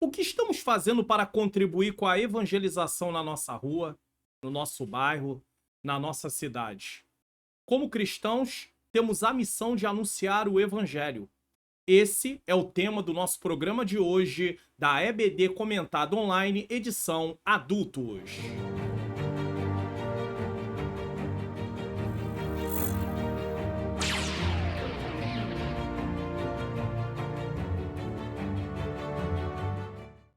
O que estamos fazendo para contribuir com a evangelização na nossa rua, no nosso bairro, na nossa cidade? Como cristãos, temos a missão de anunciar o evangelho. Esse é o tema do nosso programa de hoje, da EBD Comentado Online, edição Adultos.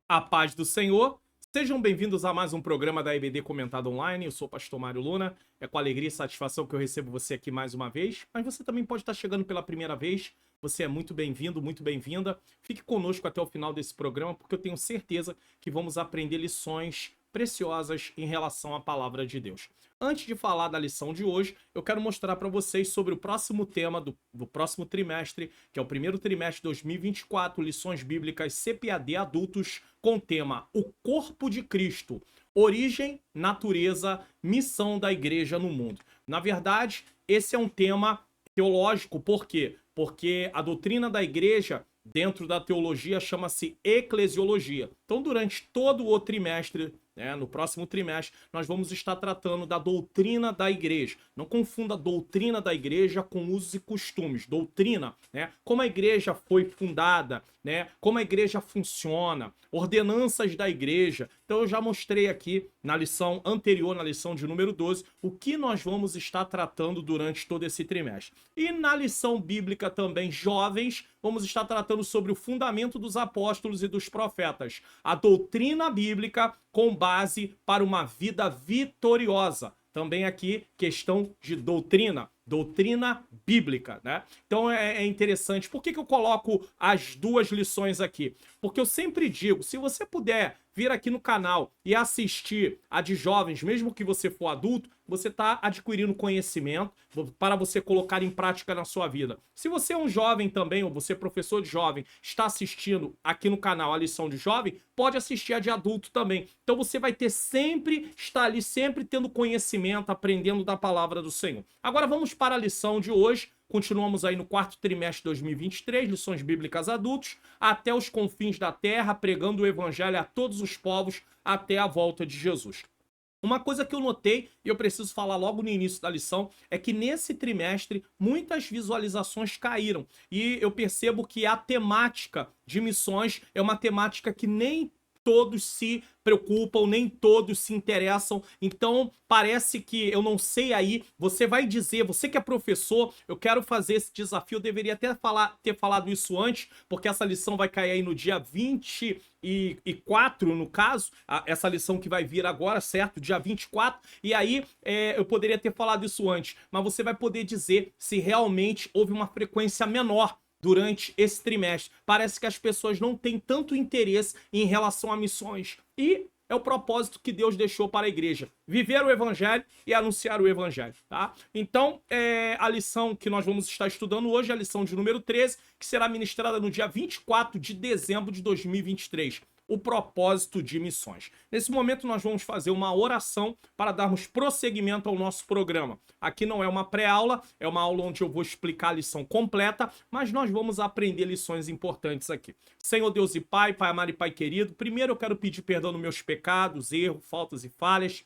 A paz do Senhor. Sejam bem-vindos a mais um programa da EBD Comentado Online. Eu sou o pastor Mário Luna. É com alegria e satisfação que eu recebo você aqui mais uma vez. Mas você também pode estar chegando pela primeira vez. Você é muito bem-vindo, muito bem-vinda. Fique conosco até o final desse programa, porque eu tenho certeza que vamos aprender lições preciosas em relação à palavra de Deus. Antes de falar da lição de hoje, eu quero mostrar para vocês sobre o próximo tema do próximo trimestre, que é o primeiro trimestre de 2024, lições bíblicas CPAD Adultos, com o tema O Corpo de Cristo, origem, natureza, missão da igreja no mundo. Na verdade, esse é um tema teológico, por quê? Porque a doutrina da igreja, dentro da teologia, chama-se eclesiologia. Então, durante todo o trimestre, no próximo trimestre, nós vamos estar tratando da doutrina da igreja. Não confunda a doutrina da igreja com usos e costumes. Doutrina, como a igreja foi fundada, como a igreja funciona, ordenanças da igreja. Então eu já mostrei aqui na lição anterior, na lição de número 12, o que nós vamos estar tratando durante todo esse trimestre. E na lição bíblica também, jovens, vamos estar tratando sobre o fundamento dos apóstolos e dos profetas. A doutrina bíblica com base para uma vida vitoriosa. Também aqui, questão de doutrina bíblica, Então é interessante. Por que eu coloco as duas lições aqui? Porque eu sempre digo, se você puder vir aqui no canal e assistir a de jovens, mesmo que você for adulto, você está adquirindo conhecimento para você colocar em prática na sua vida. Se você é um jovem também, ou você é professor de jovem, está assistindo aqui no canal a lição de jovem, pode assistir a de adulto também. Então você vai ter estar ali sempre tendo conhecimento, aprendendo da palavra do Senhor. Agora vamos para a lição de hoje. Continuamos aí no quarto trimestre de 2023, lições bíblicas adultos, até os confins da terra, pregando o evangelho a todos os povos até a volta de Jesus. Uma coisa que eu notei, e eu preciso falar logo no início da lição, é que nesse trimestre muitas visualizações caíram. E eu percebo que a temática de missões é uma temática que nem todos se preocupam, nem todos se interessam. Então parece que, eu não sei aí, você vai dizer, você que é professor, eu quero fazer esse desafio, eu deveria até ter falado isso antes, porque essa lição vai cair aí no dia 24, no caso, essa lição que vai vir agora, certo? Dia 24, e aí eu poderia ter falado isso antes, mas você vai poder dizer se realmente houve uma frequência menor durante esse trimestre. Parece que as pessoas não têm tanto interesse em relação a missões. E é o propósito que Deus deixou para a igreja. Viver o evangelho e anunciar o evangelho, tá? Então, a lição que nós vamos estar estudando hoje é a lição de número 13, que será ministrada no dia 24 de dezembro de 2023. O propósito de missões. Nesse momento nós vamos fazer uma oração para darmos prosseguimento ao nosso programa. Aqui não é uma pré-aula, é uma aula onde eu vou explicar a lição completa, mas nós vamos aprender lições importantes aqui. Senhor Deus e Pai, Pai amado e Pai querido, primeiro eu quero pedir perdão nos meus pecados, erros, faltas e falhas.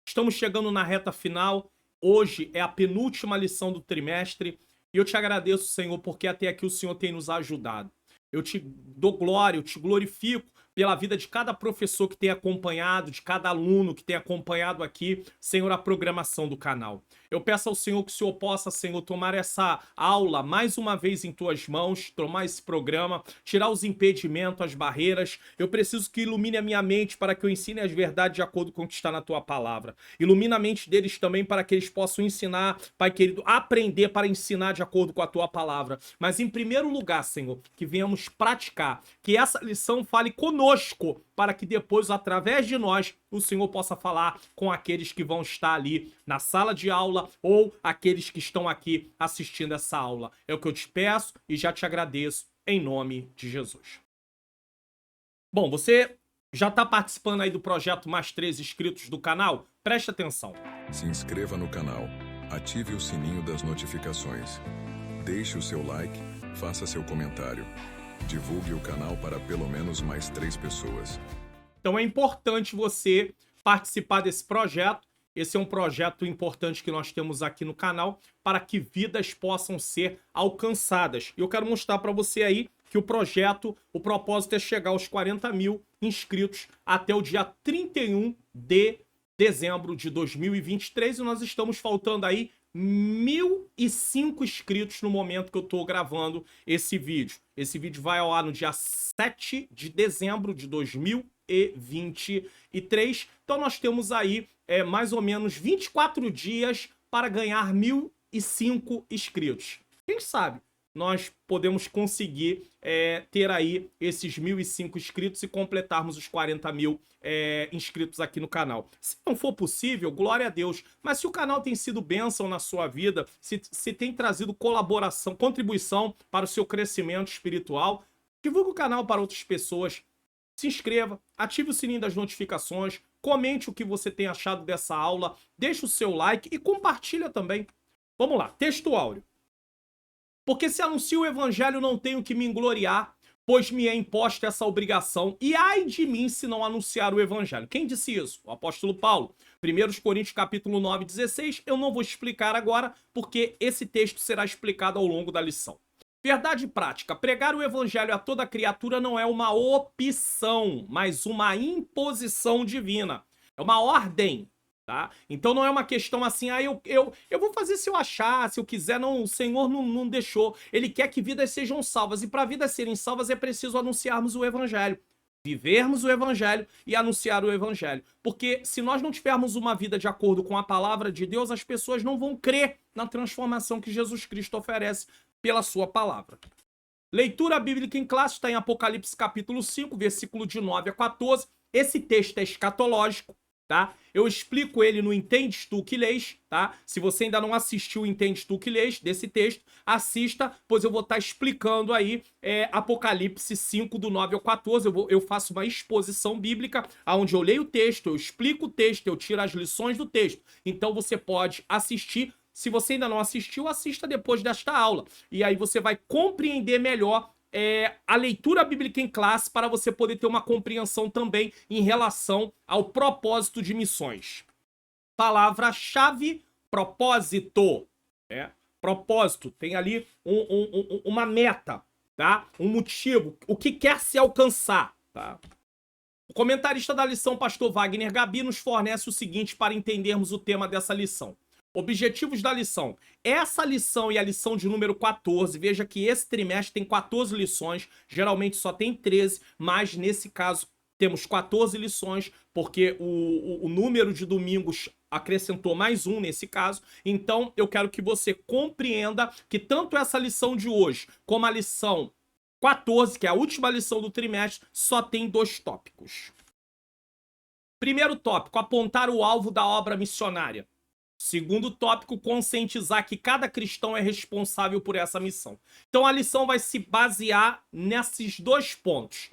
Estamos chegando na reta final. Hoje é a penúltima lição do trimestre e eu te agradeço, Senhor, porque até aqui o Senhor tem nos ajudado. Eu te dou glória, eu te glorifico pela vida de cada professor que tem acompanhado, de cada aluno que tem acompanhado aqui, Senhor, a programação do canal. Eu peço ao Senhor que o Senhor possa, Senhor, tomar essa aula mais uma vez em tuas mãos, tomar esse programa, tirar os impedimentos, as barreiras. Eu preciso que ilumine a minha mente para que eu ensine as verdades de acordo com o que está na tua palavra. Ilumina a mente deles também para que eles possam ensinar, Pai querido, aprender para ensinar de acordo com a tua palavra. Mas em primeiro lugar, Senhor, que venhamos praticar, que essa lição fale conosco, para que depois, através de nós, o Senhor possa falar com aqueles que vão estar ali na sala de aula ou aqueles que estão aqui assistindo essa aula. É o que eu te peço e já te agradeço em nome de Jesus. Bom, você já está participando aí do projeto Mais 13 inscritos do canal? Preste atenção. Se inscreva no canal, ative o sininho das notificações, deixe o seu like, faça seu comentário. Divulgue o canal para pelo menos mais 3 pessoas. Então é importante você participar desse projeto. Esse é um projeto importante que nós temos aqui no canal para que vidas possam ser alcançadas. E eu quero mostrar para você aí que o propósito é chegar aos 40 mil inscritos até o dia 31 de dezembro de 2023 e nós estamos faltando aí 1.005 inscritos no momento que eu tô gravando esse vídeo. Esse vídeo vai ao ar no dia 7 de dezembro de 2023. Então nós temos aí mais ou menos 24 dias para ganhar 1.005 inscritos. Quem sabe nós podemos conseguir ter aí esses 1.005 inscritos e completarmos os 40 mil inscritos aqui no canal. Se não for possível, glória a Deus. Mas se o canal tem sido bênção na sua vida, se tem trazido colaboração, contribuição para o seu crescimento espiritual, divulgue o canal para outras pessoas. Se inscreva, ative o sininho das notificações, comente o que você tem achado dessa aula, deixe o seu like e compartilha também. Vamos lá, texto áureo. Porque se anuncio o evangelho, não tenho que me engloriar, pois me é imposta essa obrigação, e ai de mim se não anunciar o evangelho. Quem disse isso? O apóstolo Paulo. 1 Coríntios capítulo 9, 16. Eu não vou explicar agora, porque esse texto será explicado ao longo da lição. Verdade prática. Pregar o evangelho a toda criatura não é uma opção, mas uma imposição divina. É uma ordem. Tá? Então não é uma questão assim, eu vou fazer se eu achar, se eu quiser, não, o Senhor não deixou. Ele quer que vidas sejam salvas, e para vidas serem salvas é preciso anunciarmos o evangelho. Vivermos o evangelho e anunciar o evangelho. Porque se nós não tivermos uma vida de acordo com a palavra de Deus, as pessoas não vão crer na transformação que Jesus Cristo oferece pela sua palavra. Leitura bíblica em classe está em Apocalipse capítulo 5, versículo de 9 a 14. Esse texto é escatológico. Tá? Eu explico ele no Entendes Tu Que Lês, tá? Se você ainda não assistiu o Entendes Tu Que Lês desse texto, assista, pois eu vou estar explicando aí Apocalipse 5, do 9 ao 14. Eu faço uma exposição bíblica, onde eu leio o texto, eu explico o texto, eu tiro as lições do texto. Então você pode assistir. Se você ainda não assistiu, assista depois desta aula. E aí você vai compreender melhor a leitura bíblica em classe para você poder ter uma compreensão também em relação ao propósito de missões. Palavra-chave, propósito. Propósito, tem ali uma meta, tá? Um motivo, o que quer se alcançar, tá? O comentarista da lição, pastor Wagner Gabi, nos fornece o seguinte para entendermos o tema dessa lição. Objetivos da lição. Essa lição e a lição de número 14, veja que esse trimestre tem 14 lições, geralmente só tem 13, mas nesse caso temos 14 lições, porque o número de domingos acrescentou mais um nesse caso. Então eu quero que você compreenda que tanto essa lição de hoje, como a lição 14, que é a última lição do trimestre, só tem 2 tópicos. Primeiro tópico, apontar o alvo da obra missionária. Segundo tópico, conscientizar que cada cristão é responsável por essa missão. Então a lição vai se basear nesses 2 pontos.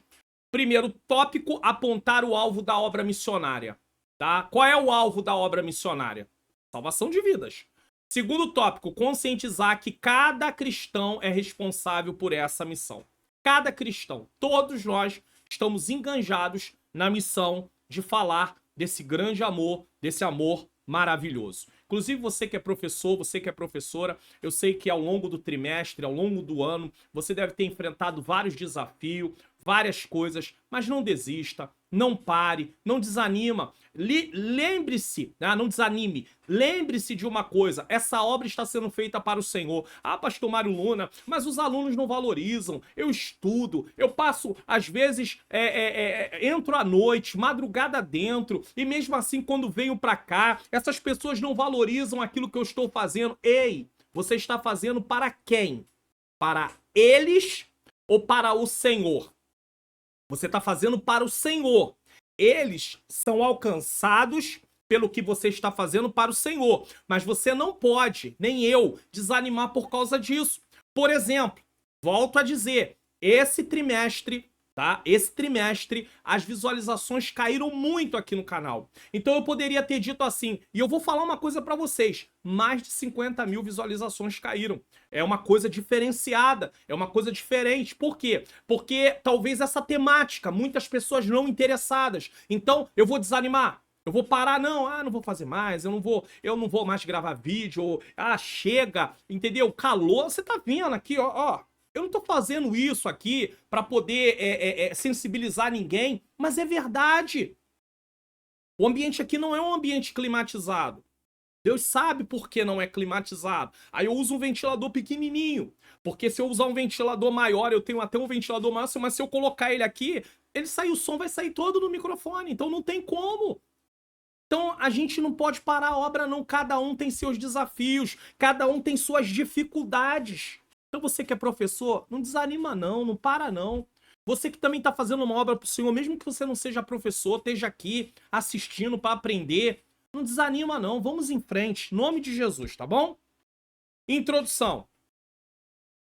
Primeiro tópico, apontar o alvo da obra missionária. Tá? Qual é o alvo da obra missionária? Salvação de vidas. Segundo tópico, conscientizar que cada cristão é responsável por essa missão. Cada cristão, todos nós estamos enganjados na missão de falar desse grande amor, desse amor maravilhoso. Inclusive você que é professor, você que é professora, eu sei que ao longo do trimestre, ao longo do ano, você deve ter enfrentado vários desafios, várias coisas, mas não desista, não pare, não desanima. Lembre-se, não desanime, lembre-se de uma coisa, essa obra está sendo feita para o Senhor. Ah, pastor Mário Luna, mas os alunos não valorizam, eu estudo, eu passo, às vezes, entro à noite, madrugada dentro, e mesmo assim, quando venho para cá, essas pessoas não valorizam aquilo que eu estou fazendo. Ei, você está fazendo para quem? Para eles ou para o Senhor? Você está fazendo para o Senhor. Eles são alcançados pelo que você está fazendo para o Senhor. Mas você não pode, nem eu, desanimar por causa disso. Por exemplo, volto a dizer, esse trimestre tá? Esse trimestre, as visualizações caíram muito aqui no canal. Então eu poderia ter dito assim, e eu vou falar uma coisa pra vocês, mais de 50 mil visualizações caíram. É uma coisa diferenciada, é uma coisa diferente. Por quê? Porque talvez essa temática, muitas pessoas não interessadas. Então eu vou desanimar. Eu vou parar, não vou fazer mais, eu não vou mais gravar vídeo, ou, chega, entendeu? Calor, você tá vendo aqui, ó. Eu não tô fazendo isso aqui pra poder sensibilizar ninguém, mas é verdade. O ambiente aqui não é um ambiente climatizado. Deus sabe por que não é climatizado. Aí eu uso um ventilador pequenininho, porque se eu usar um ventilador maior, eu tenho até um ventilador maior, mas se eu colocar ele aqui, o som vai sair todo no microfone, então não tem como. Então a gente não pode parar a obra não, cada um tem seus desafios, cada um tem suas dificuldades. Então você que é professor, não desanima não para não. Você que também está fazendo uma obra para o Senhor, mesmo que você não seja professor, esteja aqui assistindo para aprender, não desanima não, vamos em frente, em nome de Jesus, tá bom? Introdução.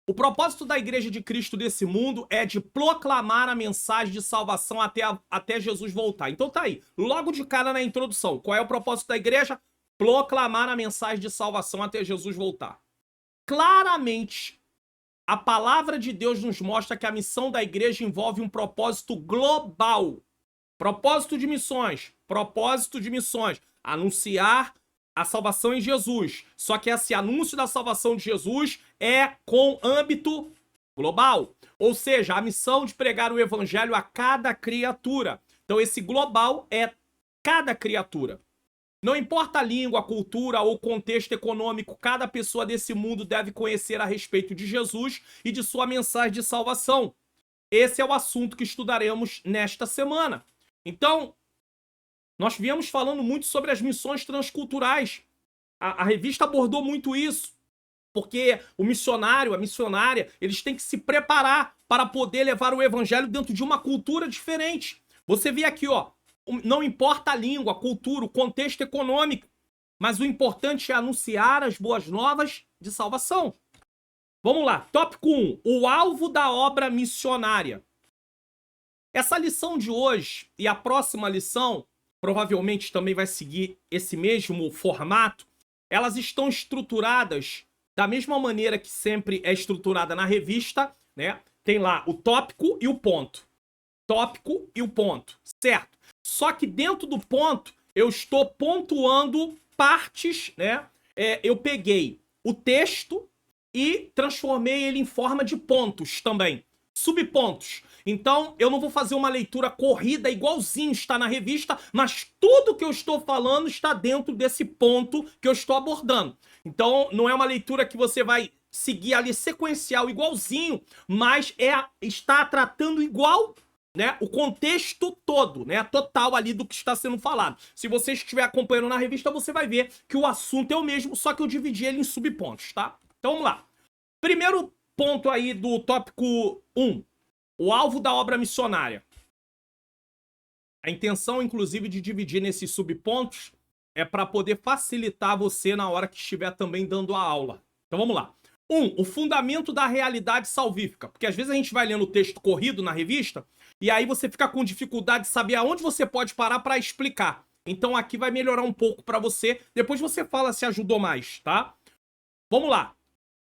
O propósito da Igreja de Cristo desse mundo é de proclamar a mensagem de salvação até Jesus voltar. Então tá aí, logo de cara na introdução, qual é o propósito da igreja? Proclamar a mensagem de salvação até Jesus voltar. Claramente, a palavra de Deus nos mostra que a missão da igreja envolve um propósito global. Propósito de missões. Anunciar a salvação em Jesus. Só que esse anúncio da salvação de Jesus é com âmbito global. Ou seja, a missão de pregar o evangelho a cada criatura. Então esse global é cada criatura. Não importa a língua, a cultura ou o contexto econômico, cada pessoa desse mundo deve conhecer a respeito de Jesus e de sua mensagem de salvação. Esse é o assunto que estudaremos nesta semana. Então, nós viemos falando muito sobre as missões transculturais. A revista abordou muito isso, porque o missionário, a missionária, eles têm que se preparar para poder levar o evangelho dentro de uma cultura diferente. Você vê aqui, ó, não importa a língua, a cultura, o contexto econômico, mas o importante é anunciar as boas novas de salvação. Vamos lá, tópico 1, o alvo da obra missionária. Essa lição de hoje e a próxima lição, provavelmente também vai seguir esse mesmo formato, elas estão estruturadas da mesma maneira que sempre é estruturada na revista, né? Tem lá o tópico e o ponto. Tópico e o ponto, certo? Só que dentro do ponto, eu estou pontuando partes, né? Eu peguei o texto e transformei ele em forma de pontos também. Subpontos. Então, eu não vou fazer uma leitura corrida igualzinho está na revista, mas tudo que eu estou falando está dentro desse ponto que eu estou abordando. Então, não é uma leitura que você vai seguir ali sequencial igualzinho, mas está tratando igual, né, o contexto todo, né, total ali do que está sendo falado. Se você estiver acompanhando na revista, você vai ver que o assunto é o mesmo, só que eu dividi ele em subpontos, tá? Então vamos lá. Primeiro ponto aí do tópico 1, o alvo da obra missionária. A intenção, inclusive, de dividir nesses subpontos é para poder facilitar você na hora que estiver também dando a aula. Então vamos lá. 1, o fundamento da realidade salvífica. Porque às vezes a gente vai lendo o texto corrido na revista e aí você fica com dificuldade de saber aonde você pode parar para explicar. Então aqui vai melhorar um pouco para você. Depois você fala se ajudou mais, tá? Vamos lá.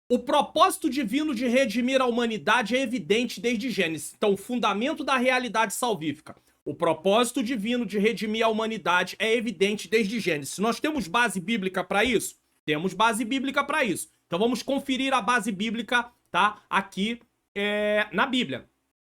O propósito divino de redimir a humanidade é evidente desde Gênesis. Então, o fundamento da realidade salvífica. O propósito divino de redimir a humanidade é evidente desde Gênesis. Nós temos base bíblica para isso? Temos base bíblica para isso. Então, vamos conferir a base bíblica, tá? Aqui na Bíblia.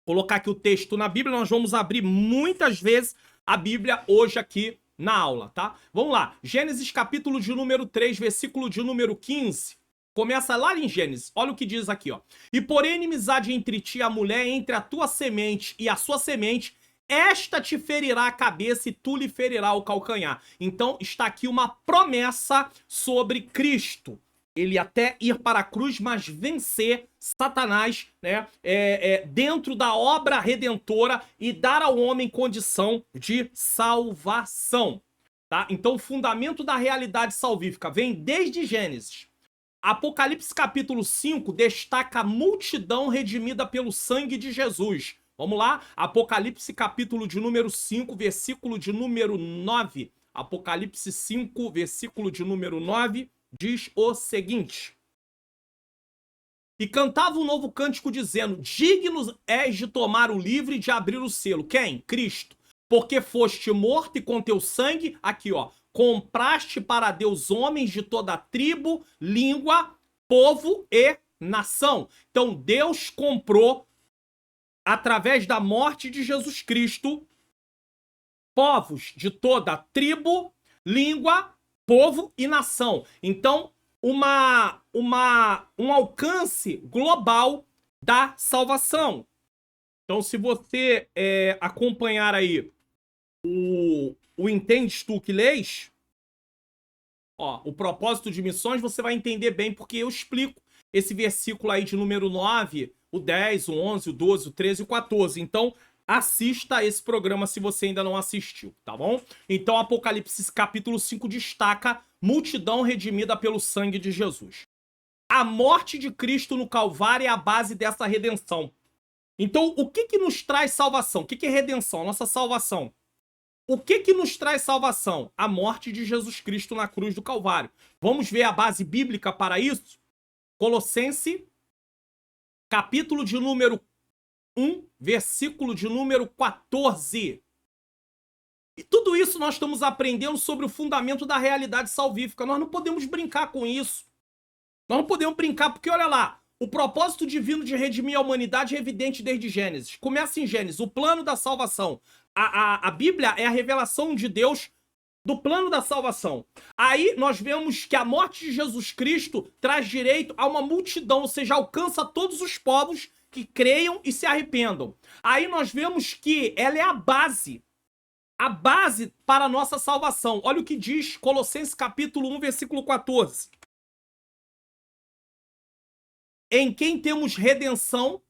Colocar aqui o texto na Bíblia. Nós vamos abrir muitas vezes a Bíblia hoje aqui na aula, tá? Vamos lá. Gênesis capítulo de número 3, versículo de número 15. Começa lá em Gênesis, olha o que diz aqui, ó. E porém inimizade entre ti e a mulher, entre a tua semente e a sua semente, esta te ferirá a cabeça e tu lhe ferirá o calcanhar. Então está aqui uma promessa sobre Cristo. Ele até ir para a cruz, mas vencer Satanás, né, dentro da obra redentora e dar ao homem condição de salvação. Tá? Então o fundamento da realidade salvífica vem desde Gênesis. Apocalipse capítulo 5 destaca a multidão redimida pelo sangue de Jesus. Vamos lá? Apocalipse capítulo de número 5, versículo de número 9. Apocalipse 5, versículo de número 9, diz o seguinte: E cantava um novo cântico dizendo: Digno és de tomar o livro e de abrir o selo. Quem? Cristo. Porque foste morto e com teu sangue, aqui ó, compraste para Deus homens de toda tribo, língua, povo e nação. Então Deus comprou, através da morte de Jesus Cristo, povos de toda tribo, língua, povo e nação. Então, um alcance global da salvação. Então, se você acompanhar aí o Entendes Tu que Lês, ó, o propósito de missões, você vai entender bem, porque eu explico esse versículo aí de número 9, o 10, o 11, o 12, o 13 e o 14. Então, assista esse programa se você ainda não assistiu, tá bom? Então, Apocalipse capítulo 5 destaca multidão redimida pelo sangue de Jesus. A morte de Cristo no Calvário é a base dessa redenção. Então, o que nos traz salvação? O que é redenção? Nossa salvação. O que nos traz salvação? A morte de Jesus Cristo na cruz do Calvário. Vamos ver a base bíblica para isso? Colossenses, capítulo de número 1, versículo de número 14. E tudo isso nós estamos aprendendo sobre o fundamento da realidade salvífica. Nós não podemos brincar com isso. Nós não podemos brincar porque, olha lá, o propósito divino de redimir a humanidade é evidente desde Gênesis. Começa em Gênesis, o plano da salvação. A Bíblia é a revelação de Deus do plano da salvação. Aí nós vemos que a morte de Jesus Cristo traz direito a uma multidão, ou seja, alcança todos os povos que creiam e se arrependam. Aí nós vemos que ela é a base para a nossa salvação. Olha o que diz Colossenses capítulo 1, versículo 14. Em quem temos redenção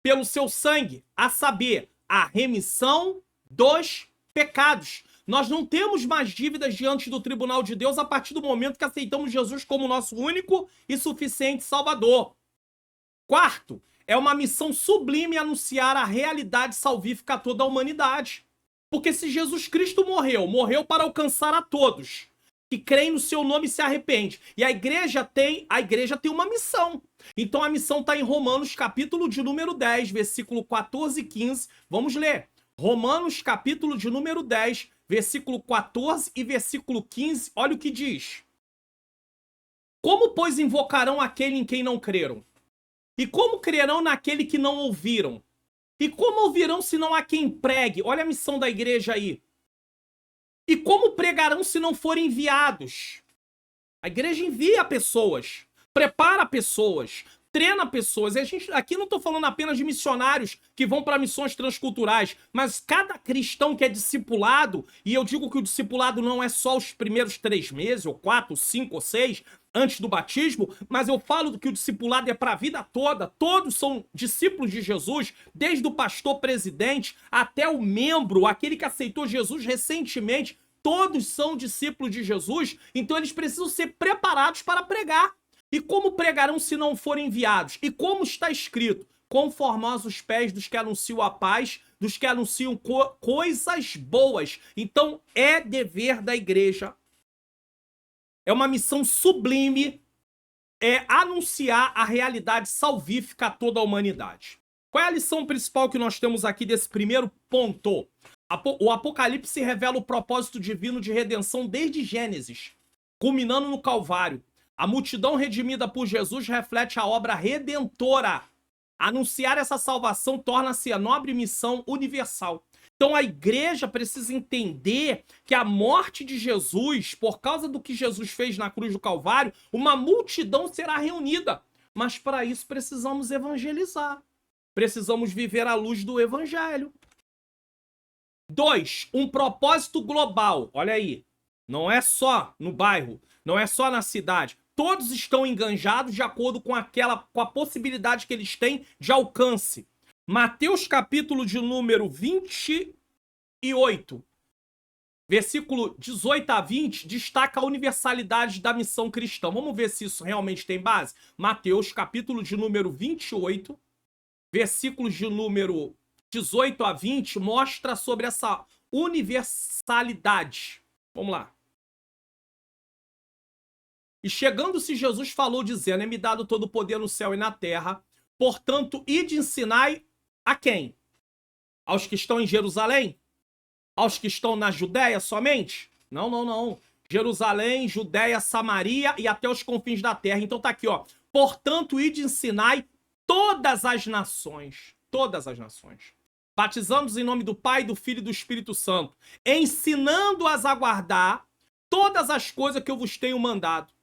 pelo seu sangue, a saber, a remissão dos pecados. Nós não temos mais dívidas diante do tribunal de Deus a partir do momento que aceitamos Jesus como nosso único e suficiente Salvador. Quarto, é uma missão sublime anunciar a realidade salvífica a toda a humanidade. Porque se Jesus Cristo morreu para alcançar a todos que creem no seu nome e se arrependem. E a igreja tem uma missão. Então a missão está em Romanos capítulo de número 10, versículo 14 e 15. Vamos ler. Romanos capítulo de número 10, versículo 14 e versículo 15. Olha o que diz. Como, pois, invocarão aquele em quem não creram? E como crerão naquele que não ouviram? E como ouvirão se não há quem pregue? Olha a missão da igreja aí. E como pregarão se não forem enviados? A igreja envia pessoas, prepara pessoas, treina pessoas. E a gente, aqui não estou falando apenas de missionários que vão para missões transculturais, mas cada cristão que é discipulado, e eu digo que o discipulado não é só os primeiros 3 meses, ou 4, 5 ou 6, antes do batismo, mas eu falo que o discipulado é para a vida toda. Todos são discípulos de Jesus, desde o pastor presidente até o membro, aquele que aceitou Jesus recentemente. Todos são discípulos de Jesus, então eles precisam ser preparados para pregar. E como pregarão se não forem enviados? E como está escrito? Conformosos os pés dos que anunciam a paz, dos que anunciam coisas boas. Então é dever da igreja. É uma missão sublime, é anunciar a realidade salvífica a toda a humanidade. Qual é a lição principal que nós temos aqui desse primeiro ponto? O Apocalipse revela o propósito divino de redenção desde Gênesis, culminando no Calvário. A multidão redimida por Jesus reflete a obra redentora. Anunciar essa salvação torna-se a nobre missão universal. Então a igreja precisa entender que a morte de Jesus, por causa do que Jesus fez na cruz do Calvário, uma multidão será reunida. Mas para isso precisamos evangelizar. Precisamos viver à luz do evangelho. 2. Um propósito global. Olha aí. Não é só no bairro, não é só na cidade. Todos estão enganjados de acordo com a possibilidade que eles têm de alcance. Mateus capítulo de número 28, versículo 18 a 20, destaca a universalidade da missão cristã. Vamos ver se isso realmente tem base? Mateus capítulo de número 28, versículos de número 18 a 20 mostra sobre essa universalidade. Vamos lá. E chegando-se Jesus falou dizendo, é-me dado todo o poder no céu e na terra, portanto, ide ensinai a quem? Aos que estão em Jerusalém? Aos que estão na Judéia somente? Não, não, não. Jerusalém, Judéia, Samaria e até os confins da terra. Então tá aqui, ó. Portanto, ide ensinai todas as nações. Todas as nações. Batizando-os em nome do Pai, do Filho e do Espírito Santo. Ensinando-as a guardar todas as coisas que eu vos tenho mandado.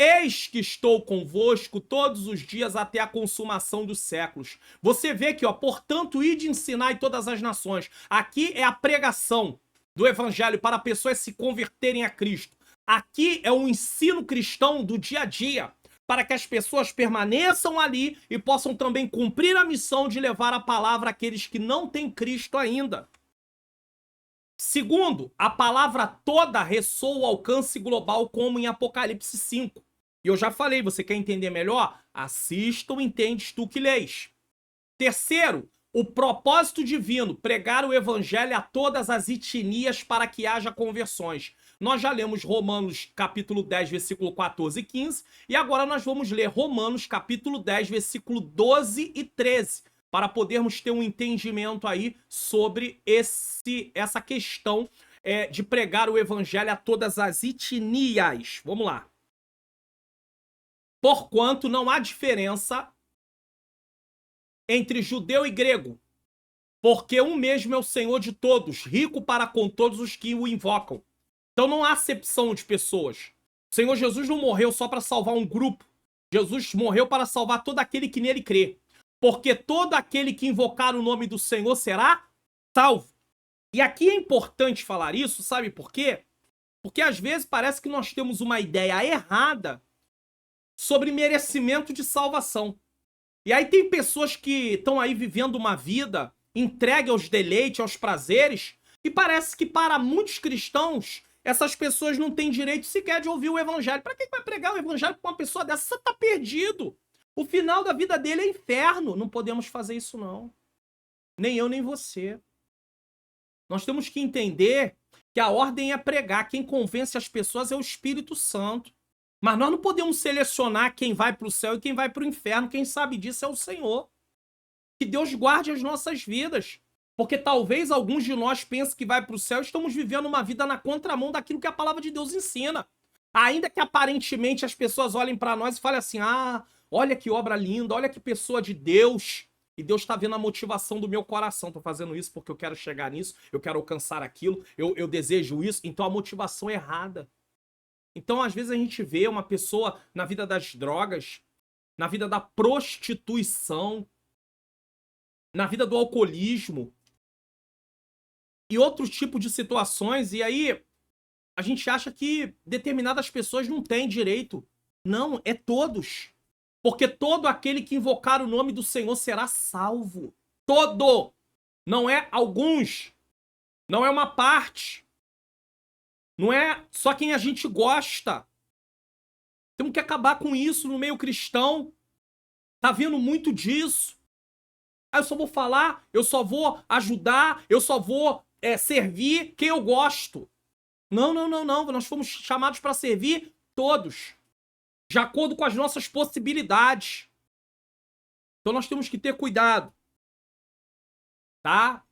Eis que estou convosco todos os dias até a consumação dos séculos. Você vê aqui, ó, portanto, ide ensinar em todas as nações. Aqui é a pregação do evangelho para pessoas se converterem a Cristo. Aqui é o ensino cristão do dia a dia, para que as pessoas permaneçam ali e possam também cumprir a missão de levar a palavra àqueles que não têm Cristo ainda. Segundo, a palavra toda ressoa o alcance global como em Apocalipse 5. E eu já falei, você quer entender melhor? Assista o Entendes Tu que Lês. Terceiro, o propósito divino, pregar o evangelho a todas as etnias para que haja conversões. Nós já lemos Romanos capítulo 10, versículo 14 e 15, e agora nós vamos ler Romanos capítulo 10, versículo 12 e 13, para podermos ter um entendimento aí sobre essa questão de pregar o evangelho a todas as etnias. Vamos lá. Porquanto não há diferença entre judeu e grego, porque um mesmo é o Senhor de todos, rico para com todos os que o invocam. Então não há acepção de pessoas. O Senhor Jesus não morreu só para salvar um grupo. Jesus morreu para salvar todo aquele que nele crê. Porque todo aquele que invocar o nome do Senhor será salvo. E aqui é importante falar isso, sabe por quê? Porque às vezes parece que nós temos uma ideia errada sobre merecimento de salvação. E aí tem pessoas que estão aí vivendo uma vida entregue aos deleites, aos prazeres, e parece que para muitos cristãos, essas pessoas não têm direito sequer de ouvir o evangelho. Para que vai pregar o evangelho para uma pessoa dessa? Você está perdido. O final da vida dele é inferno. Não podemos fazer isso, não. Nem eu, nem você. Nós temos que entender que a ordem é pregar. Quem convence as pessoas é o Espírito Santo. Mas nós não podemos selecionar quem vai para o céu e quem vai para o inferno. Quem sabe disso é o Senhor. Que Deus guarde as nossas vidas. Porque talvez alguns de nós pensem que vai para o céu e estamos vivendo uma vida na contramão daquilo que a palavra de Deus ensina. Ainda que aparentemente as pessoas olhem para nós e falem assim, ah, olha que obra linda, olha que pessoa de Deus. E Deus está vendo a motivação do meu coração. Estou fazendo isso porque eu quero chegar nisso, eu quero alcançar aquilo, eu desejo isso. Então a motivação é errada. Então, às vezes, a gente vê uma pessoa na vida das drogas, na vida da prostituição, na vida do alcoolismo e outros tipos de situações, e aí a gente acha que determinadas pessoas não têm direito. Não, é todos. Porque todo aquele que invocar o nome do Senhor será salvo. Todo! Não é alguns. Não é uma parte. Não é só quem a gente gosta. Temos que acabar com isso no meio cristão. Tá vendo muito disso. Ah, eu só vou falar, eu só vou ajudar, eu só vou servir quem eu gosto. Não, não, não, não. Nós fomos chamados para servir todos. De acordo com as nossas possibilidades. Então nós temos que ter cuidado. Tá?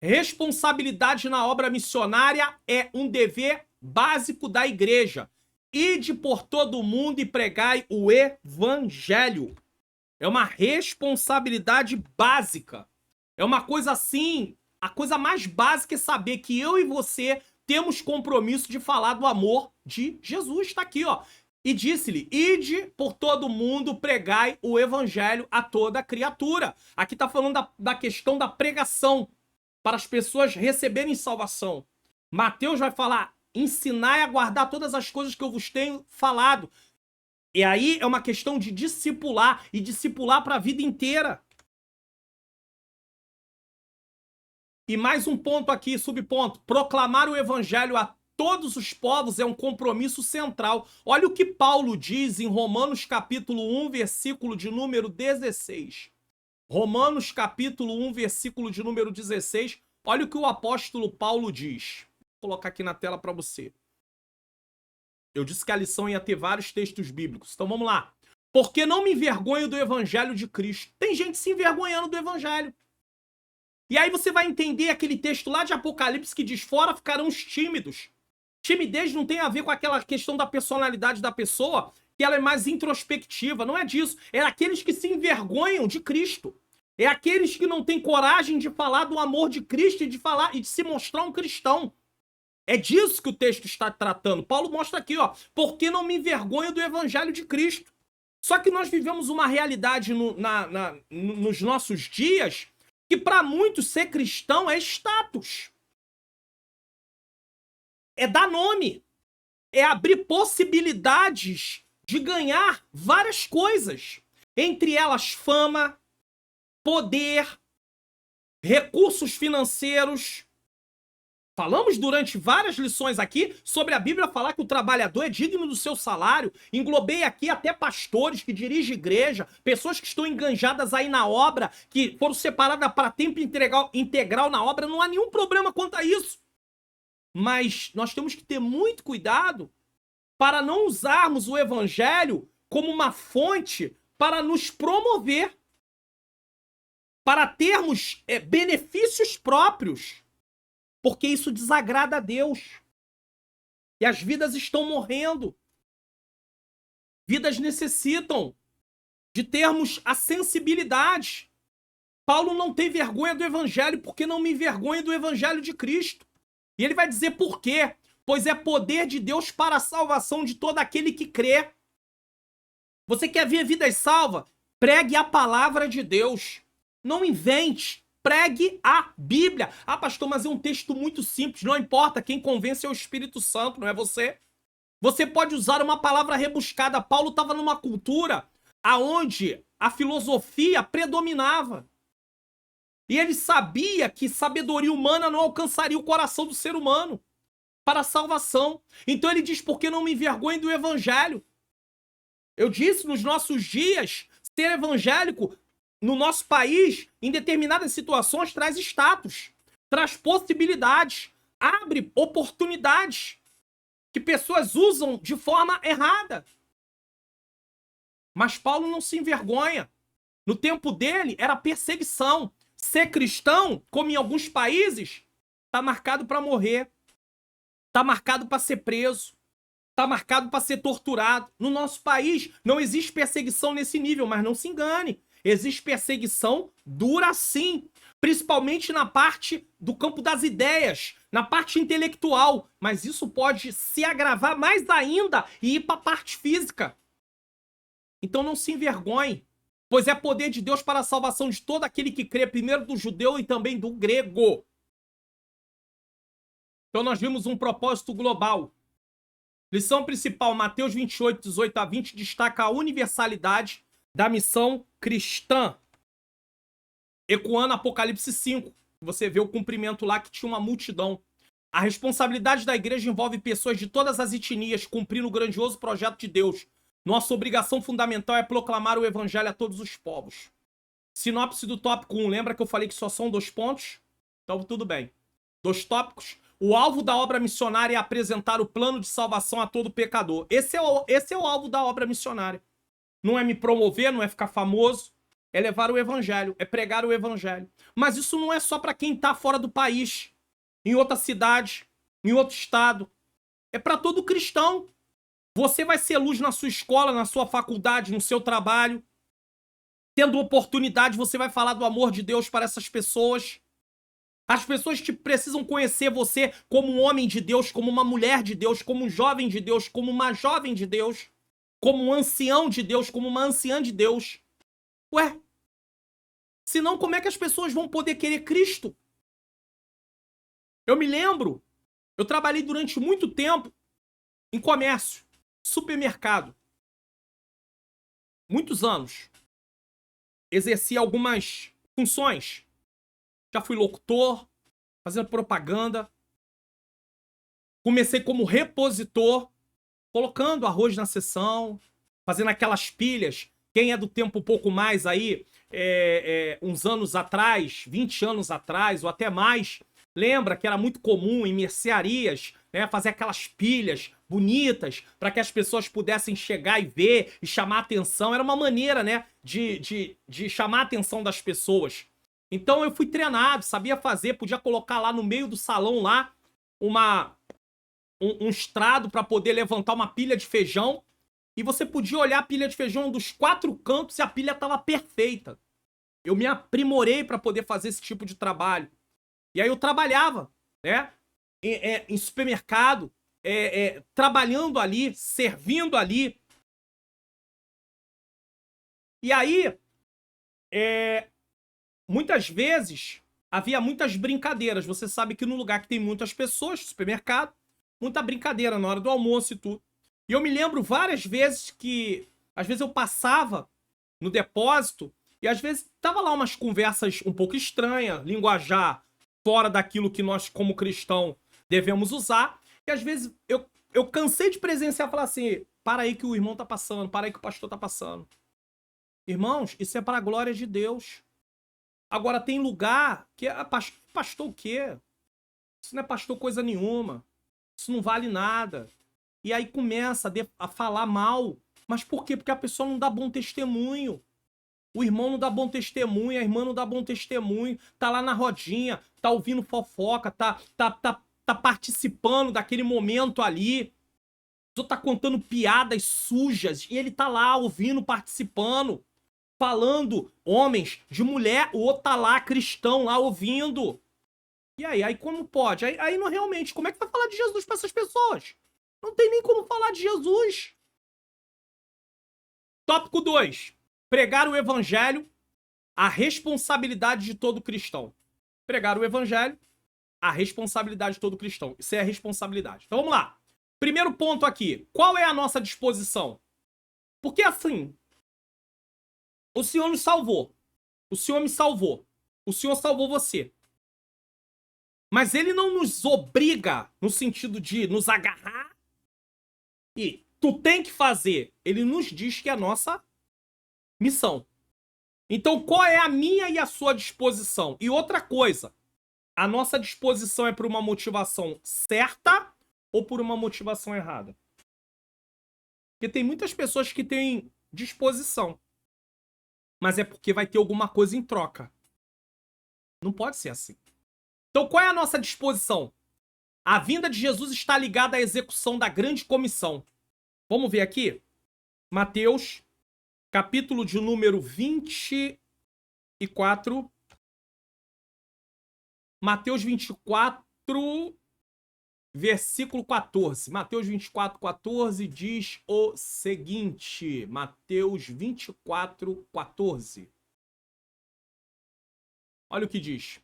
Responsabilidade na obra missionária é um dever básico da igreja. Ide por todo o mundo e pregai o evangelho. É uma responsabilidade básica. É uma coisa assim, a coisa mais básica é saber que eu e você temos compromisso de falar do amor de Jesus. Está aqui, ó. E disse-lhe, ide por todo mundo, pregai o evangelho a toda criatura. Aqui está falando da questão da pregação, para as pessoas receberem salvação. Mateus vai falar, ensinai a guardar todas as coisas que eu vos tenho falado. E aí é uma questão de discipular, e discipular para a vida inteira. E mais um ponto aqui, subponto, proclamar o evangelho a todos os povos é um compromisso central. Olha o que Paulo diz em Romanos capítulo 1, versículo de número 16. Romanos capítulo 1, versículo de número 16. Olha o que o apóstolo Paulo diz. Vou colocar aqui na tela para você. Eu disse que a lição ia ter vários textos bíblicos. Então vamos lá. Porque não me envergonho do evangelho de Cristo. Tem gente se envergonhando do evangelho. E aí você vai entender aquele texto lá de Apocalipse que diz: fora ficarão os tímidos. Timidez não tem a ver com aquela questão da personalidade da pessoa, que ela é mais introspectiva. Não é disso. É aqueles que se envergonham de Cristo. É aqueles que não têm coragem de falar do amor de Cristo e de falar e de se mostrar um cristão. É disso que o texto está tratando. Paulo mostra aqui, ó, porque não me envergonho do evangelho de Cristo. Só que nós vivemos uma realidade nos nossos dias que para muitos ser cristão é status. É dar nome. É abrir possibilidades de ganhar várias coisas. Entre elas fama, poder, recursos financeiros. Falamos durante várias lições aqui sobre a Bíblia falar que o trabalhador é digno do seu salário. Englobei aqui até pastores que dirigem igreja, pessoas que estão enganjadas aí na obra, que foram separadas para tempo integral na obra. Não há nenhum problema quanto a isso. Mas nós temos que ter muito cuidado para não usarmos o evangelho como uma fonte para nos promover, para termos benefícios próprios. Porque isso desagrada a Deus. E as vidas estão morrendo. Vidas necessitam de termos a sensibilidade. Paulo não tem vergonha do evangelho porque não me envergonha do evangelho de Cristo. E ele vai dizer por quê? Pois é poder de Deus para a salvação de todo aquele que crê. Você quer ver vidas salvas? Pregue a palavra de Deus. Não invente. Pregue a Bíblia. Ah, pastor, mas é um texto muito simples. Não importa, quem convence é o Espírito Santo, não é você. Você pode usar uma palavra rebuscada. Paulo estava numa cultura aonde a filosofia predominava. E ele sabia que sabedoria humana não alcançaria o coração do ser humano para a salvação. Então ele diz, porque não me envergonhe do evangelho. Eu disse, nos nossos dias, ser evangélico no nosso país, em determinadas situações, traz status, traz possibilidades, abre oportunidades que pessoas usam de forma errada. Mas Paulo não se envergonha. No tempo dele, era perseguição. Ser cristão, como em alguns países, está marcado para morrer, está marcado para ser preso, está marcado para ser torturado. No nosso país, não existe perseguição nesse nível, mas não se engane. Existe perseguição dura sim, principalmente na parte do campo das ideias, na parte intelectual, mas isso pode se agravar mais ainda e ir para a parte física. Então não se envergonhe, pois é poder de Deus para a salvação de todo aquele que crê, primeiro do judeu e também do grego. Então nós vimos um propósito global. Lição principal, Mateus 28, 18 a 20, destaca a universalidade da missão cristã, ecoando Apocalipse 5. Você vê o cumprimento lá que tinha uma multidão. A responsabilidade da igreja envolve pessoas de todas as etnias cumprindo o grandioso projeto de Deus. Nossa obrigação fundamental é proclamar o evangelho a todos os povos. Sinopse do tópico 1. Lembra que eu falei que só são 2 pontos? Então tudo bem. 2 tópicos. O alvo da obra missionária é apresentar o plano de salvação a todo pecador. Esse é o alvo da obra missionária. Não é me promover, não é ficar famoso, é levar o evangelho, é pregar o evangelho. Mas isso não é só para quem está fora do país, em outra cidade, em outro estado. É para todo cristão. Você vai ser luz na sua escola, na sua faculdade, no seu trabalho. Tendo oportunidade, você vai falar do amor de Deus para essas pessoas. As pessoas que precisam conhecer você como um homem de Deus, como uma mulher de Deus, como um jovem de Deus, como uma jovem de Deus, como um ancião de Deus, como uma anciã de Deus. Ué, senão como é que as pessoas vão poder querer Cristo? Eu me lembro, eu trabalhei durante muito tempo em comércio, supermercado. Muitos anos. Exerci algumas funções. Já fui locutor, fazendo propaganda. Comecei como repositor, colocando arroz na seção, fazendo aquelas pilhas Quem é do tempo um pouco mais aí, uns anos atrás, 20 anos atrás ou até mais, lembra que era muito comum em mercearias, né, fazer aquelas pilhas bonitas para que as pessoas pudessem chegar e ver e chamar a atenção. Era uma maneira, né, de chamar a atenção das pessoas. Então eu fui treinado, sabia fazer, podia colocar lá no meio do salão lá um estrado para poder levantar uma pilha de feijão. E você podia olhar a pilha de feijão dos 4 cantos e a pilha estava perfeita. Eu me aprimorei para poder fazer esse tipo de trabalho. E aí eu trabalhava, né, em supermercado, trabalhando ali, servindo ali. E aí, muitas vezes, havia muitas brincadeiras. Você sabe que no lugar que tem muitas pessoas, supermercado, muita brincadeira na hora do almoço e tudo. E eu me lembro várias vezes que, às vezes eu passava no depósito e às vezes tava lá umas conversas um pouco estranhas, linguajar fora daquilo que nós, como cristão, devemos usar. E às vezes eu cansei de presenciar e falar assim, para aí que o irmão tá passando, para aí que o pastor tá passando. Irmãos, isso é para a glória de Deus. Agora tem lugar que é pastor o quê? Isso não é pastor coisa nenhuma. Isso não vale nada. E aí começa a falar mal. Mas por quê? Porque a pessoa não dá bom testemunho. O irmão não dá bom testemunho, a irmã não dá bom testemunho. Tá lá na rodinha, tá ouvindo fofoca, tá participando daquele momento ali. O outro tá contando piadas sujas e ele tá lá ouvindo, participando. Falando homens de mulher, o outro tá lá, cristão, lá ouvindo. E aí como pode? Aí não realmente, como é que vai falar de Jesus para essas pessoas? Não tem nem como falar de Jesus. Tópico 2. Pregar o evangelho, a responsabilidade de todo cristão. Pregar o evangelho, a responsabilidade de todo cristão. Isso é a responsabilidade. Então vamos lá. Primeiro ponto aqui. Qual é a nossa disposição? Porque assim, o Senhor nos salvou. O Senhor me salvou. O Senhor salvou você. Mas ele não nos obriga no sentido de nos agarrar e tu tem que fazer. Ele nos diz que é a nossa missão. Então, qual é a minha e a sua disposição? E outra coisa, a nossa disposição é por uma motivação certa ou por uma motivação errada? Porque tem muitas pessoas que têm disposição, mas é porque vai ter alguma coisa em troca. Não pode ser assim. Então, qual é a nossa disposição? A vinda de Jesus está ligada à execução da grande comissão. Vamos ver aqui? Mateus, capítulo de número 24. Mateus 24, versículo 14. Mateus 24, 14 diz o seguinte. Mateus 24, 14. Olha o que diz.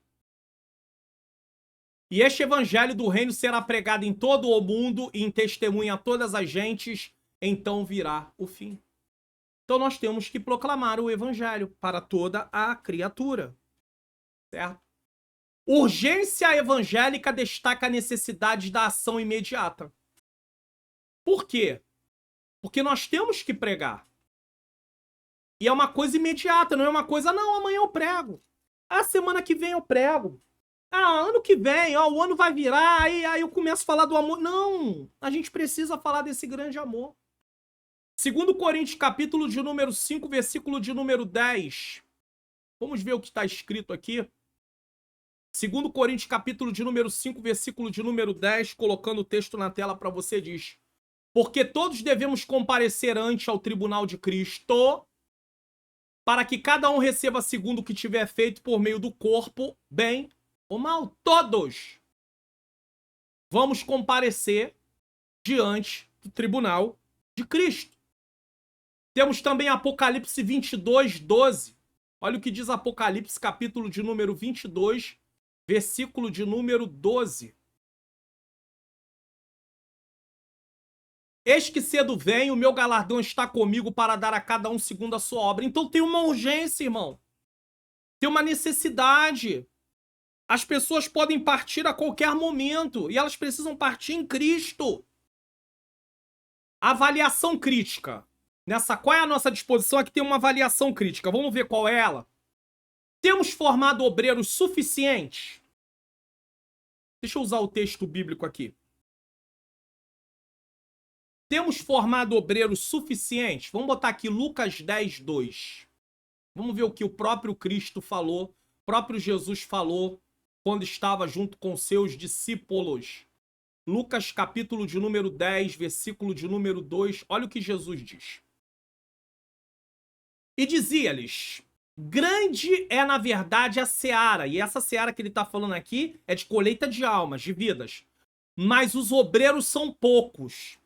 E este evangelho do reino será pregado em todo o mundo e em testemunha a todas as gentes, então virá o fim. Então nós temos que proclamar o evangelho para toda a criatura. Certo? Urgência evangélica destaca a necessidade da ação imediata. Por quê? Porque nós temos que pregar. E é uma coisa imediata, não é uma coisa, não, amanhã eu prego. A semana que vem eu prego. Ano que vem, o ano vai virar, aí eu começo a falar do amor. Não, a gente precisa falar desse grande amor. 2 Coríntios, capítulo de número 5, versículo de número 10. Vamos ver o que está escrito aqui. 2 Coríntios, capítulo de número 5, versículo de número 10, colocando o texto na tela para você, diz: porque todos devemos comparecer ante ao tribunal de Cristo, para que cada um receba segundo o que tiver feito por meio do corpo, bem ou mal. Todos vamos comparecer diante do tribunal de Cristo. Temos também Apocalipse 22, 12. Olha o que diz Apocalipse, capítulo de número 22, versículo de número 12. Eis que cedo vem, o meu galardão está comigo para dar a cada um segundo a sua obra. Então tem uma urgência, irmão. Tem uma necessidade. As pessoas podem partir a qualquer momento e elas precisam partir em Cristo. Avaliação crítica. Qual é a nossa disposição? Aqui tem uma avaliação crítica. Vamos ver qual é ela. Temos formado obreiros suficientes? Deixa eu usar o texto bíblico aqui. Temos formado obreiros suficientes? Vamos botar aqui Lucas 10, 2. Vamos ver o que o próprio Cristo falou, o próprio Jesus falou quando estava junto com seus discípulos. Lucas capítulo de número 10, versículo de número 2. Olha o que Jesus diz. E dizia-lhes: grande é, na verdade, a seara. E essa seara que ele está falando aqui é de colheita de almas, de vidas. Mas os obreiros são poucos.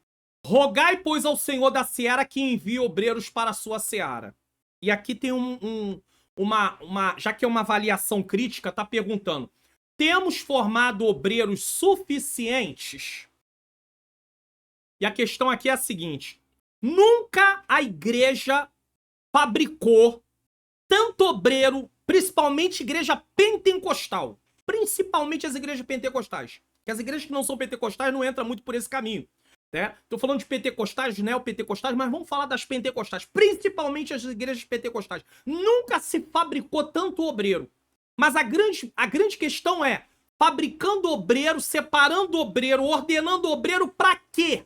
Rogai, pois, ao Senhor da seara que envie obreiros para a sua seara. E aqui tem já que é uma avaliação crítica, está perguntando: temos formado obreiros suficientes? E a questão aqui é a seguinte: nunca a igreja fabricou tanto obreiro, principalmente igreja pentecostal. Principalmente as igrejas pentecostais. Porque as igrejas que não são pentecostais não entram muito por esse caminho. Né? Tô falando de pentecostais, de neopentecostais, mas vamos falar das pentecostais. Principalmente as igrejas pentecostais. Nunca se fabricou tanto obreiro. Mas a grande questão é: fabricando obreiro, separando obreiro, ordenando obreiro pra quê?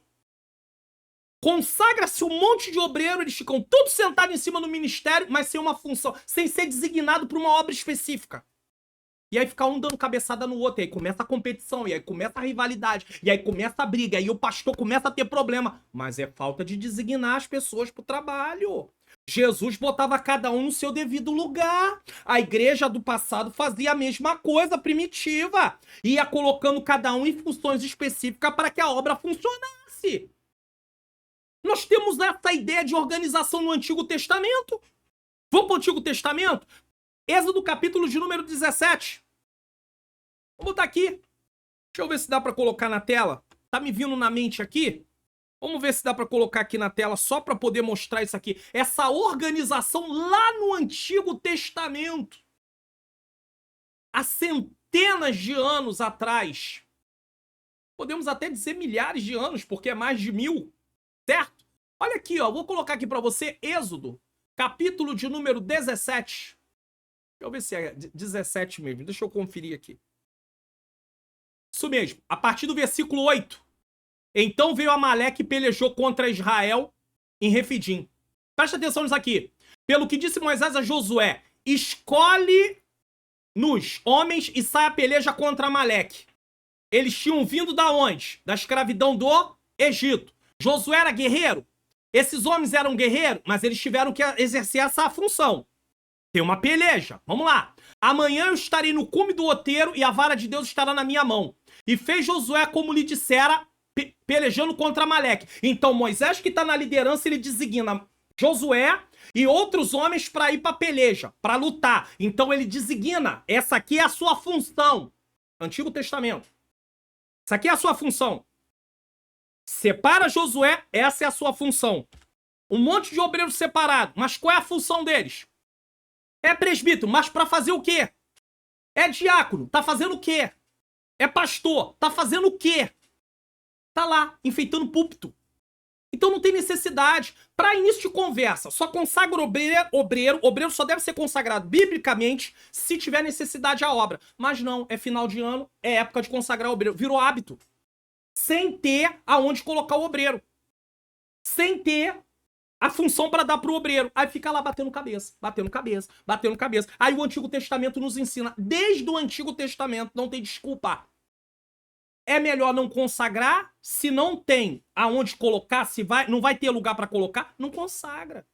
Consagra-se um monte de obreiro, eles ficam todos sentados em cima do ministério, mas sem uma função, sem ser designado para uma obra específica. E aí fica um dando cabeçada no outro, e aí começa a competição, e aí começa a rivalidade, e aí começa a briga, e aí o pastor começa a ter problema. Mas é falta de designar as pessoas pro trabalho. Jesus botava cada um no seu devido lugar. A igreja do passado fazia a mesma coisa, primitiva. Ia colocando cada um em funções específicas para que a obra funcionasse. Nós temos essa ideia de organização no Antigo Testamento. Vamos para o Antigo Testamento? Êxodo capítulo de número 17. Vou botar aqui. Deixa eu ver se dá para colocar na tela. Tá me vindo na mente aqui? Vamos ver se dá para colocar aqui na tela só para poder mostrar isso aqui. Essa organização lá no Antigo Testamento. Há centenas de anos atrás. Podemos até dizer milhares de anos, porque é mais de 1000. Certo? Olha aqui, ó. Vou colocar aqui para você Êxodo, capítulo de número 17. Deixa eu ver se é 17 mesmo. Deixa eu conferir aqui. Isso mesmo. A partir do versículo 8. Então veio Amaleque e pelejou contra Israel em Refidim. Presta atenção nisso aqui. Pelo que disse Moisés a Josué: escolhe-nos homens e sai a peleja contra Amaleque. Eles tinham vindo da onde? Da escravidão do Egito. Josué era guerreiro? Esses homens eram guerreiros, mas eles tiveram que exercer essa função. Tem uma peleja. Vamos lá. Amanhã eu estarei no cume do outeiro e a vara de Deus estará na minha mão. E fez Josué como lhe dissera, pelejando contra Amaleque. Então Moisés, que está na liderança, ele designa Josué e outros homens para ir para peleja, para lutar. Então ele designa, essa aqui é a sua função. Antigo Testamento. Essa aqui é a sua função. Separa Josué, essa é a sua função. Um monte de obreiros separados, mas qual é a função deles? É presbítero, mas para fazer o quê? É diácono, tá fazendo o quê? É pastor, tá fazendo o quê? Tá lá, enfeitando púlpito. Então não tem necessidade. Para início de conversa, só consagra obreiro só deve ser consagrado biblicamente se tiver necessidade à obra. Mas não, é final de ano, é época de consagrar obreiro. Virou hábito. Sem ter aonde colocar o obreiro. Sem ter a função para dar pro obreiro. Aí fica lá batendo cabeça, batendo cabeça, batendo cabeça. Aí o Antigo Testamento nos ensina, desde o Antigo Testamento, não tem desculpa. É melhor não consagrar, se não tem aonde colocar, se não vai ter lugar para colocar, não consagra.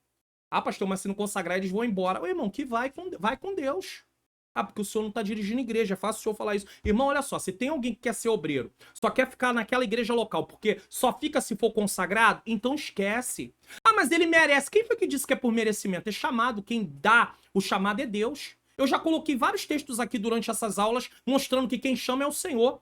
Ah, pastor, mas se não consagrar, eles vão embora. Ô, irmão, que vai com Deus. Ah, porque o senhor não está dirigindo igreja, é fácil o senhor falar isso. Irmão, olha só, se tem alguém que quer ser obreiro, só quer ficar naquela igreja local, porque só fica se for consagrado, então esquece. Ah, mas ele merece. Quem foi que disse que é por merecimento? É chamado, quem dá o chamado é Deus. Eu já coloquei vários textos aqui durante essas aulas, mostrando que quem chama é o Senhor.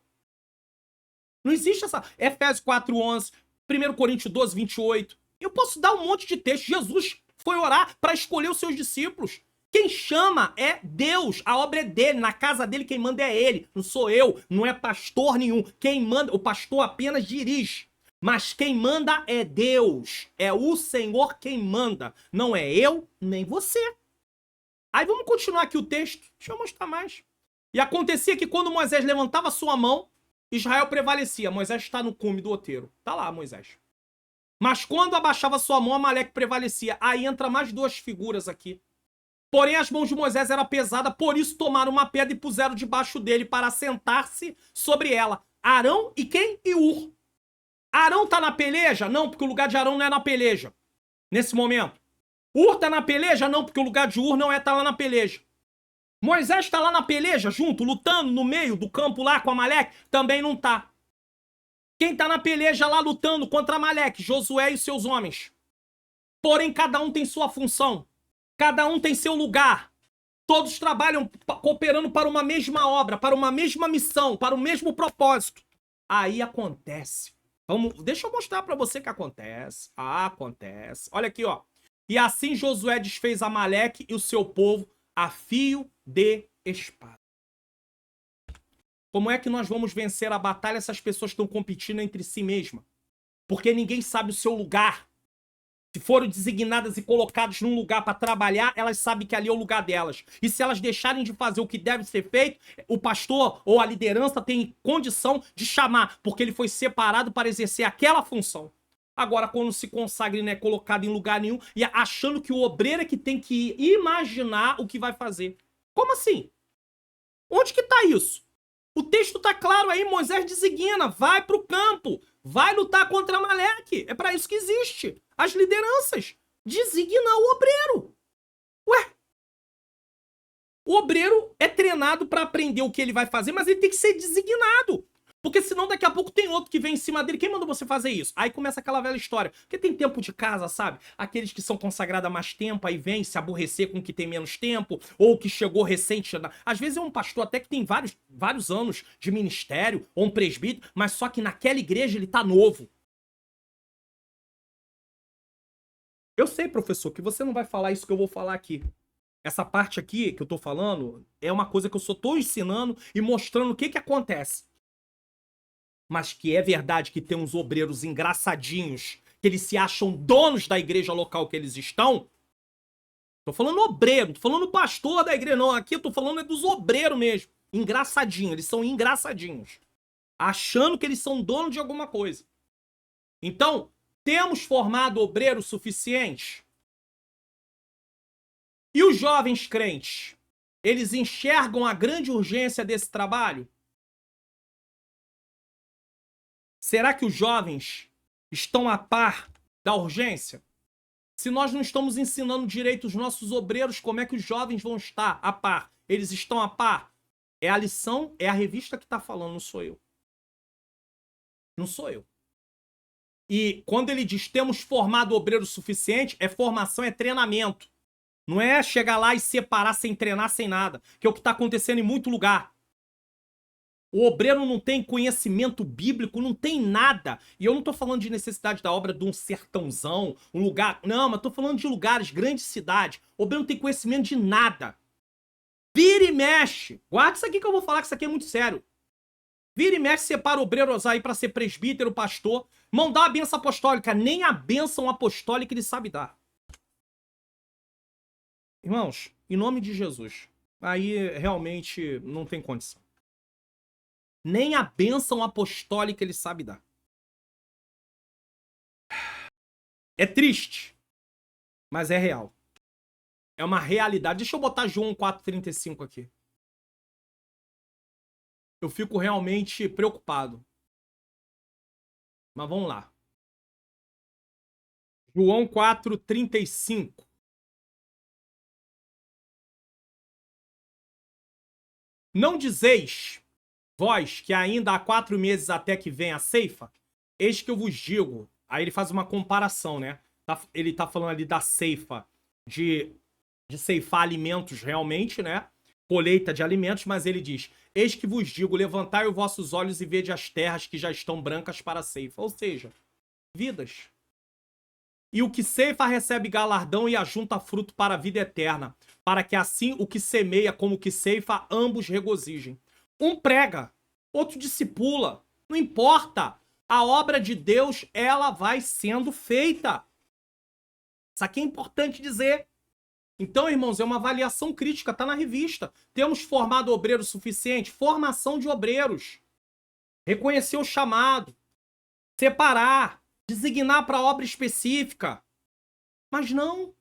Não existe essa... Efésios 4:11, 1 Coríntios 12:28. Eu posso dar um monte de texto. Jesus foi orar para escolher os seus discípulos. Quem chama é Deus, a obra é dele, na casa dele quem manda é ele, não sou eu, não é pastor nenhum. Quem manda, o pastor apenas dirige. Mas quem manda é Deus. É o Senhor quem manda. Não é eu, nem você. Aí vamos continuar aqui o texto. Deixa eu mostrar mais. E acontecia que quando Moisés levantava sua mão, Israel prevalecia. Moisés está no cume do outeiro. Tá lá, Moisés. Mas quando abaixava sua mão, Amaleque prevalecia. Aí entra mais duas figuras aqui. Porém, as mãos de Moisés eram pesadas, por isso tomaram uma pedra e puseram debaixo dele para sentar-se sobre ela. Arão e quem? E Ur. Arão tá na peleja? Não, porque o lugar de Arão não é na peleja. Nesse momento. Ur tá na peleja? Não, porque o lugar de Ur não é tá lá na peleja. Moisés tá lá na peleja, junto, lutando no meio do campo lá com Amaleque? Também não tá. Quem tá na peleja lá lutando contra Amaleque? Josué e seus homens. Porém, cada um tem sua função. Cada um tem seu lugar. Todos trabalham cooperando para uma mesma obra, para uma mesma missão, para o mesmo propósito. Aí acontece. Deixa eu mostrar para você que acontece. Acontece. Olha aqui, ó. E assim Josué desfez Amaleque e o seu povo a fio de espada. Como é que nós vamos vencer a batalha se as pessoas estão competindo entre si mesmas? Porque ninguém sabe o seu lugar. Se foram designadas e colocadas num lugar para trabalhar, elas sabem que ali é o lugar delas. E se elas deixarem de fazer o que deve ser feito, o pastor ou a liderança tem condição de chamar, porque ele foi separado para exercer aquela função. Agora, quando se consagra e não é colocado em lugar nenhum, e achando que o obreiro é que tem que imaginar o que vai fazer. Como assim? Onde que tá isso? O texto tá claro aí, Moisés designa, vai pro campo, vai lutar contra Amaleque. É para isso que existe. As lideranças designam o obreiro. Ué? O obreiro é treinado para aprender o que ele vai fazer, mas ele tem que ser designado. Porque senão daqui a pouco tem outro que vem em cima dele. Quem mandou você fazer isso? Aí começa aquela velha história. Porque tem tempo de casa, sabe? Aqueles que são consagrados há mais tempo, aí vem se aborrecer com o que tem menos tempo, ou que chegou recente. Às vezes é um pastor até que tem vários anos de ministério, ou um presbítero, mas só que naquela igreja ele tá novo. Eu sei, professor, que você não vai falar isso que eu vou falar aqui. Essa parte aqui que eu tô falando é uma coisa que eu só tô ensinando e mostrando o que que acontece. Mas que é verdade que tem uns obreiros engraçadinhos, que eles se acham donos da igreja local que eles estão. Tô falando obreiro, tô falando pastor da igreja, não. Aqui eu tô falando é dos obreiros mesmo. Engraçadinho, eles são engraçadinhos. Achando que eles são donos de alguma coisa. Então, temos formado obreiros suficientes? E os jovens crentes? Eles enxergam a grande urgência desse trabalho? Será que os jovens estão a par da urgência? Se nós não estamos ensinando direito os nossos obreiros, como é que os jovens vão estar a par? Eles estão a par? É a lição, é a revista que está falando, não sou eu. Não sou eu. E quando ele diz temos formado obreiro suficiente, é formação, é treinamento. Não é chegar lá e separar sem treinar, sem nada. Que é o que está acontecendo em muito lugar. O obreiro não tem conhecimento bíblico, não tem nada. E eu não tô falando de necessidade da obra de um sertãozão, um lugar... Não, mas tô falando de lugares, grandes cidades. O obreiro não tem conhecimento de nada. Vira e mexe. Guarda isso aqui que eu vou falar, que isso aqui é muito sério. Vira e mexe, separa obreiros aí pra ser presbítero, pastor. Não dá a bênção apostólica. Nem a bênção apostólica ele sabe dar. Irmãos, em nome de Jesus. Aí realmente não tem condição. Nem a bênção apostólica ele sabe dar. É triste, mas é real. É uma realidade. Deixa eu botar João 4,35 aqui. Eu fico realmente preocupado. Mas vamos lá. João 4,35. Não dizeis, vós, que ainda há 4 meses até que venha a ceifa? Eis que eu vos digo. Aí ele faz uma comparação, né? Ele tá falando ali da ceifa, de ceifar alimentos realmente, né? Colheita de alimentos, mas ele diz: eis que vos digo, levantai os vossos olhos e vede as terras que já estão brancas para a ceifa. Ou seja, vidas. E o que ceifa recebe galardão e ajunta fruto para a vida eterna, para que assim o que semeia como o que ceifa, ambos regozijem. Um prega, outro discipula, não importa. A obra de Deus, ela vai sendo feita. Isso aqui é importante dizer. Então, irmãos, é uma avaliação crítica, está na revista. Temos formado obreiro suficiente? Formação de obreiros. Reconhecer o chamado. Separar. Designar para obra específica. Mas não.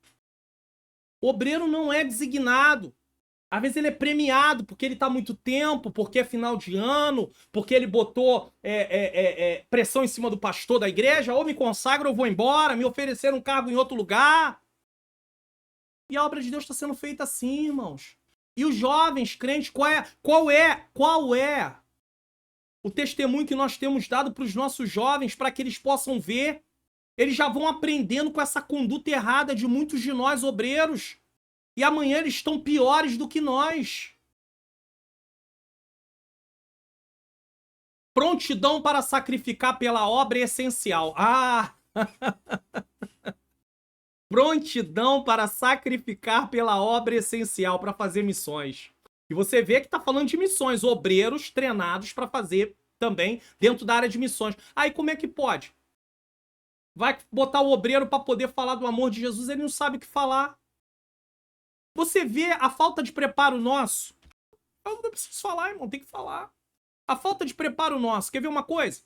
O obreiro não é designado. Às vezes ele é premiado porque ele está há muito tempo, porque é final de ano, porque ele botou pressão em cima do pastor da igreja, ou me consagro ou vou embora, me ofereceram um cargo em outro lugar. E a obra de Deus está sendo feita assim, irmãos. E os jovens crentes, qual é o testemunho que nós temos dado para os nossos jovens para que eles possam ver? Eles já vão aprendendo com essa conduta errada de muitos de nós obreiros. E amanhã eles estão piores do que nós. Prontidão para sacrificar pela obra é essencial. Ah! Prontidão para sacrificar pela obra é essencial para fazer missões. E você vê que está falando de missões, obreiros treinados para fazer também dentro da área de missões. Aí como é que pode? Vai botar o obreiro para poder falar do amor de Jesus, ele não sabe o que falar. Você vê a falta de preparo nosso? Eu não preciso falar, irmão, tem que falar. A falta de preparo nosso. Quer ver uma coisa?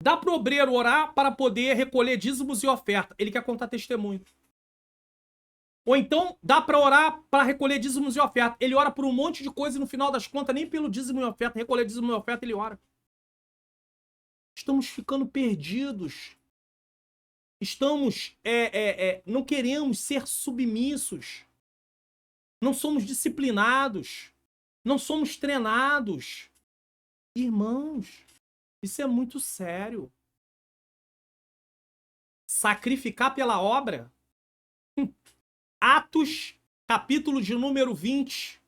Dá pro obreiro orar para poder recolher dízimos e oferta. Ele quer contar testemunho. Ou então, dá para orar para recolher dízimos e oferta. Ele ora por um monte de coisa e no final das contas, nem pelo dízimo e oferta, recolher dízimo e oferta, ele ora. Estamos ficando perdidos. Estamos, não queremos ser submissos. Não somos disciplinados. Não somos treinados. Irmãos, isso é muito sério. Sacrificar pela obra? Atos, capítulo de número 20,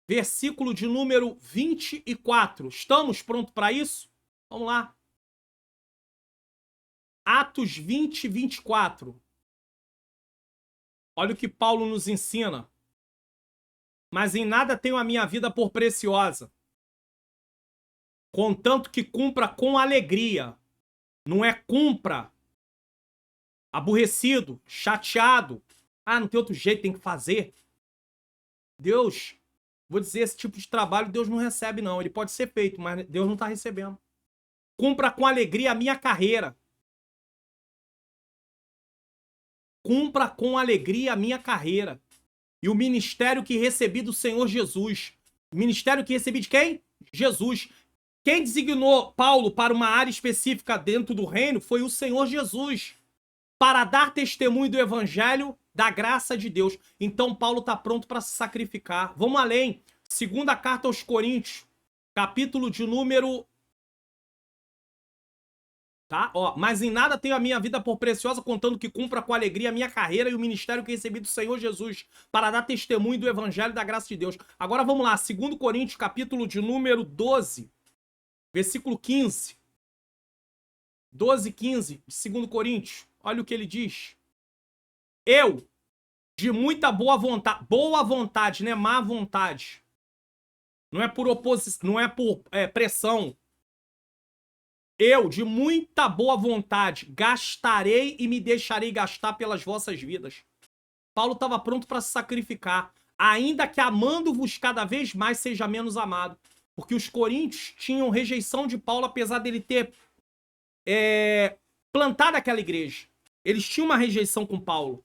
versículo de número 24. Estamos prontos para isso? Vamos lá. Atos 20, 24. Olha o que Paulo nos ensina. Mas em nada tenho a minha vida por preciosa, contanto que cumpra com alegria. Não é cumpra aborrecido, chateado. Ah, não tem outro jeito, tem que fazer. Deus, vou dizer, esse tipo de trabalho Deus não recebe não. Ele pode ser feito, mas Deus não está recebendo. Cumpra com alegria a minha carreira. Cumpra com alegria a minha carreira. E o ministério que recebi do Senhor Jesus. O ministério que recebi de quem? Jesus. Quem designou Paulo para uma área específica dentro do reino foi o Senhor Jesus. Para dar testemunho do evangelho, da graça de Deus. Então Paulo está pronto para se sacrificar. Vamos além. Segunda carta aos Coríntios, capítulo de número... Tá? Ó, mas em nada tenho a minha vida por preciosa, contando que cumpra com alegria a minha carreira e o ministério que recebi do Senhor Jesus, para dar testemunho do evangelho da graça de Deus. Agora vamos lá, 2 Coríntios, capítulo de número 12, versículo 15. 12, 15, de 2 Coríntios. Olha o que ele diz. Eu, de muita boa vontade, né? Má vontade. Não é por oposição, não é por pressão. Eu, de muita boa vontade, gastarei e me deixarei gastar pelas vossas vidas. Paulo estava pronto para se sacrificar, ainda que amando-vos cada vez mais seja menos amado. Porque os coríntios tinham rejeição de Paulo, apesar dele ter plantado aquela igreja. Eles tinham uma rejeição com Paulo.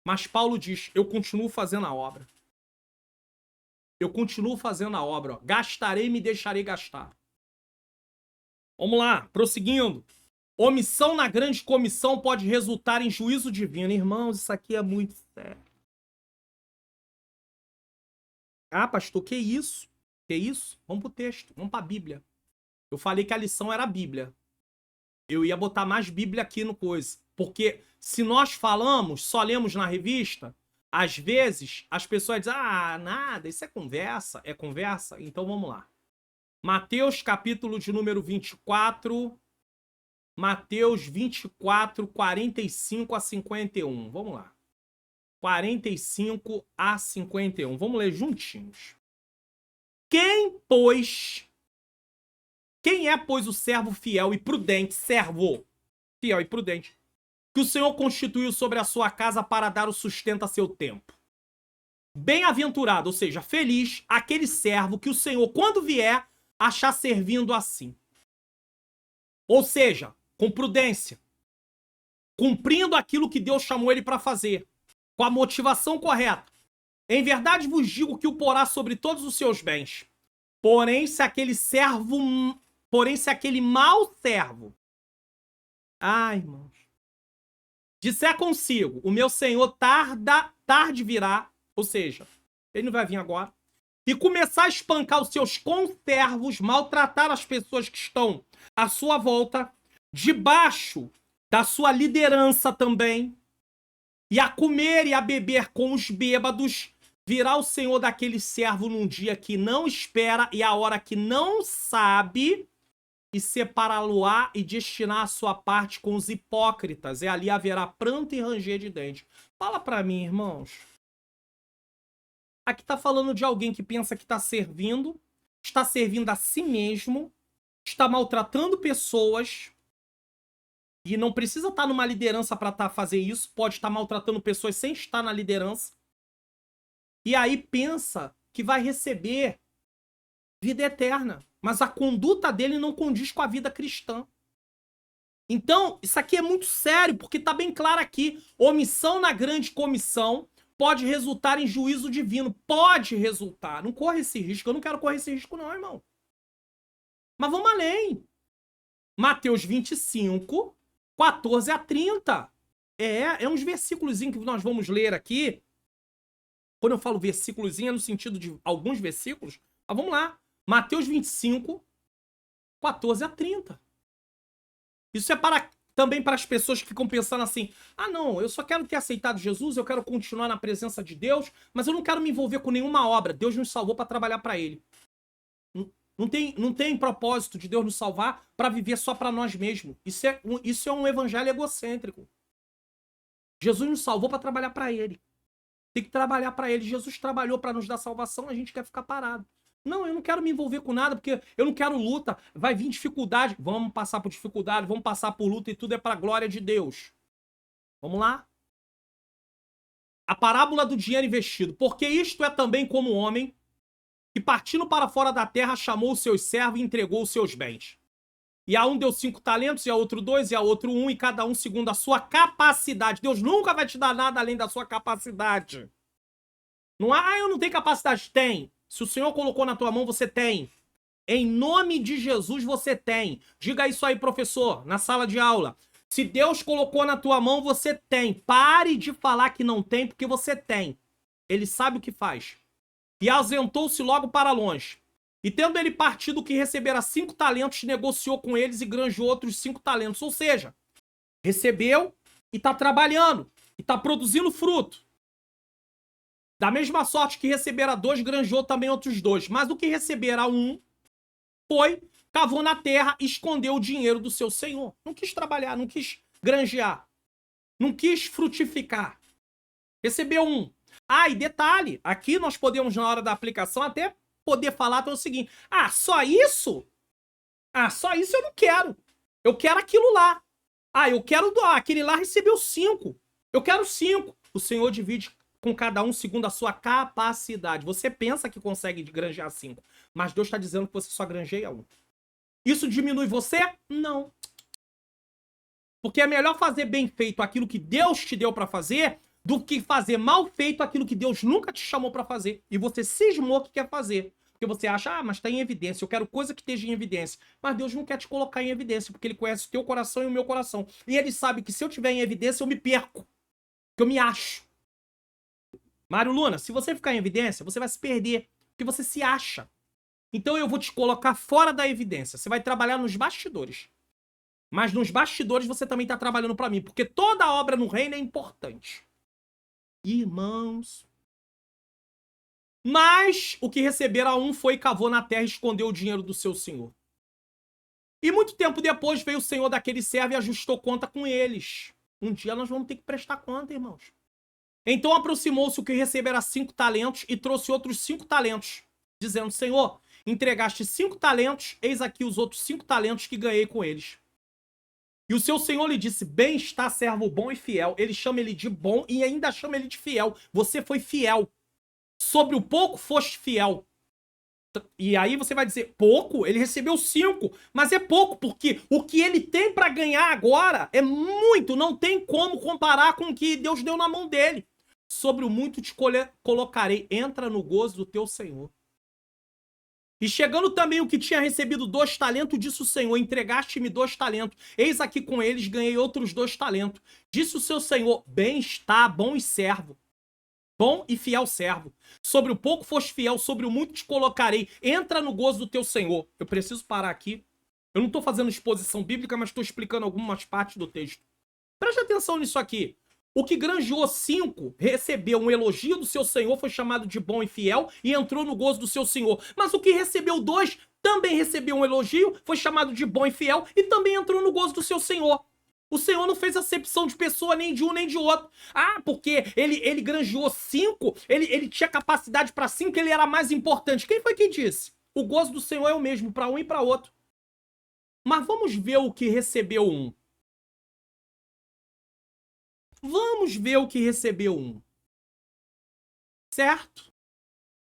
Mas Paulo diz, eu continuo fazendo a obra. Eu continuo fazendo a obra. Ó. Gastarei e me deixarei gastar. Vamos lá, prosseguindo. Omissão na grande comissão pode resultar em juízo divino. Irmãos, isso aqui é muito sério. Ah, pastor, que isso? Que isso? Vamos pro texto, vamos pra Bíblia. Eu falei que a lição era a Bíblia. Eu ia botar mais Bíblia aqui no coisa. Porque se nós falamos, só lemos na revista, às vezes as pessoas dizem, ah, nada, isso é conversa. É conversa? Então vamos lá. Mateus, capítulo de número 24. Mateus 24, 45 a 51. Vamos lá. 45 a 51. Vamos ler juntinhos. Quem, pois, Quem é, pois, o servo fiel e prudente, servo fiel e prudente, que o Senhor constituiu sobre a sua casa para dar o sustento a seu tempo? Bem-aventurado, ou seja, feliz, aquele servo que o Senhor, quando vier, achar servindo assim. Ou seja, com prudência, cumprindo aquilo que Deus chamou ele para fazer, com a motivação correta. Em verdade vos digo que o porá sobre todos os seus bens. Porém, se aquele mau servo, irmãos, disser consigo, o meu senhor tarde virá, ou seja, ele não vai vir agora, e começar a espancar os seus conservos, maltratar as pessoas que estão à sua volta, debaixo da sua liderança também, e a comer e a beber com os bêbados, virá o Senhor daquele servo num dia que não espera e a hora que não sabe, e separá-lo-á e destinar a sua parte com os hipócritas, e ali haverá pranto e ranger de dentes. Fala pra mim, irmãos. Aqui tá falando de alguém que pensa que está servindo a si mesmo, está maltratando pessoas, e não precisa estar numa liderança para fazer isso, pode estar maltratando pessoas sem estar na liderança, e aí pensa que vai receber vida eterna, mas a conduta dele não condiz com a vida cristã. Então, isso aqui é muito sério, porque tá bem claro aqui, omissão na grande comissão pode resultar em juízo divino. Pode resultar. Não corre esse risco. Eu não quero correr esse risco não, irmão. Mas vamos além. Mateus 25, 14 a 30. É uns versículos que nós vamos ler aqui. Quando eu falo versículos, é no sentido de alguns versículos. Mas vamos lá. Mateus 25, 14 a 30. Isso é também para as pessoas que ficam pensando assim, não, eu só quero ter aceitado Jesus, eu quero continuar na presença de Deus, mas eu não quero me envolver com nenhuma obra. Deus nos salvou para trabalhar para Ele. Não tem propósito de Deus nos salvar para viver só para nós mesmos. Isso é um evangelho egocêntrico. Jesus nos salvou para trabalhar para Ele. Tem que trabalhar para Ele. Jesus trabalhou para nos dar salvação, a gente quer ficar parado. Não, eu não quero me envolver com nada, porque eu não quero luta. Vai vir dificuldade. Vamos passar por dificuldade, vamos passar por luta e tudo é para a glória de Deus. Vamos lá? A parábola do dinheiro investido. Porque isto é também como o homem que, partindo para fora da terra, chamou os seus servos e entregou os seus bens. E a um deu 5 talentos, e a outro 2, e a outro 1, e cada um segundo a sua capacidade. Deus nunca vai te dar nada além da sua capacidade. Não eu não tenho capacidade. Tem. Se o Senhor colocou na tua mão, você tem. Em nome de Jesus, você tem. Diga isso aí, professor, na sala de aula. Se Deus colocou na tua mão, você tem. Pare de falar que não tem, porque você tem. Ele sabe o que faz. E ausentou-se logo para longe. E tendo ele partido que recebera 5 talentos, negociou com eles e granjeou outros 5 talentos. Ou seja, recebeu e está trabalhando. E está produzindo fruto. Da mesma sorte que recebera 2, granjeou também outros 2. Mas o que recebera 1, cavou na terra e escondeu o dinheiro do seu senhor. Não quis trabalhar, não quis granjear. Não quis frutificar. Recebeu 1. E detalhe, aqui nós podemos, na hora da aplicação, até poder falar o seguinte. Só isso? Só isso eu não quero. Eu quero aquilo lá. Eu quero aquele lá recebeu 5. Eu quero 5. O Senhor divide com cada um segundo a sua capacidade. Você pensa que consegue granjear 5, mas Deus está dizendo que você só granjeia 1. Isso diminui você? Não. Porque é melhor fazer bem feito aquilo que Deus te deu para fazer do que fazer mal feito aquilo que Deus nunca te chamou para fazer. E você cismou que quer fazer. Porque você acha, mas está em evidência, eu quero coisa que esteja em evidência. Mas Deus não quer te colocar em evidência, porque Ele conhece o teu coração e o meu coração. E Ele sabe que se eu estiver em evidência, eu me perco. Que eu me acho. Mário Luna, se você ficar em evidência, você vai se perder, porque você se acha. Então eu vou te colocar fora da evidência. Você vai trabalhar nos bastidores. Mas nos bastidores você também está trabalhando para mim, porque toda obra no reino é importante. Irmãos. Mas o que recebera 1 cavou na terra e escondeu o dinheiro do seu senhor. E muito tempo depois veio o senhor daquele servo e ajustou conta com eles. Um dia nós vamos ter que prestar conta, irmãos. Então aproximou-se o que recebera 5 talentos e trouxe outros 5 talentos, dizendo, Senhor, entregaste 5 talentos, eis aqui os outros 5 talentos que ganhei com eles. E o seu senhor lhe disse, bem está, servo bom e fiel. Ele chama ele de bom e ainda chama ele de fiel. Você foi fiel. Sobre o pouco foste fiel. E aí você vai dizer, pouco? Ele recebeu 5, mas é pouco, porque o que ele tem para ganhar agora é muito, não tem como comparar com o que Deus deu na mão dele. Sobre o muito te colocarei, entra no gozo do teu Senhor. E chegando também o que tinha recebido 2 talentos, disse o Senhor, entregaste-me 2 talentos, eis aqui com eles ganhei outros 2 talentos. Disse o seu Senhor, bem está, bom e servo. Bom e fiel servo. Sobre o pouco foste fiel, sobre o muito te colocarei. Entra no gozo do teu Senhor. Eu preciso parar aqui. Eu não estou fazendo exposição bíblica, mas estou explicando algumas partes do texto. Preste atenção nisso aqui. O que granjeou 5 recebeu um elogio do seu Senhor, foi chamado de bom e fiel e entrou no gozo do seu Senhor. Mas o que recebeu 2 também recebeu um elogio, foi chamado de bom e fiel e também entrou no gozo do seu Senhor. O Senhor não fez acepção de pessoa nem de um nem de outro. Ah, porque ele granjeou 5, ele tinha capacidade para 5, ele era mais importante. Quem foi que disse? O gozo do Senhor é o mesmo para um e para outro. Mas vamos ver o que recebeu um. Vamos ver o que recebeu um. Certo?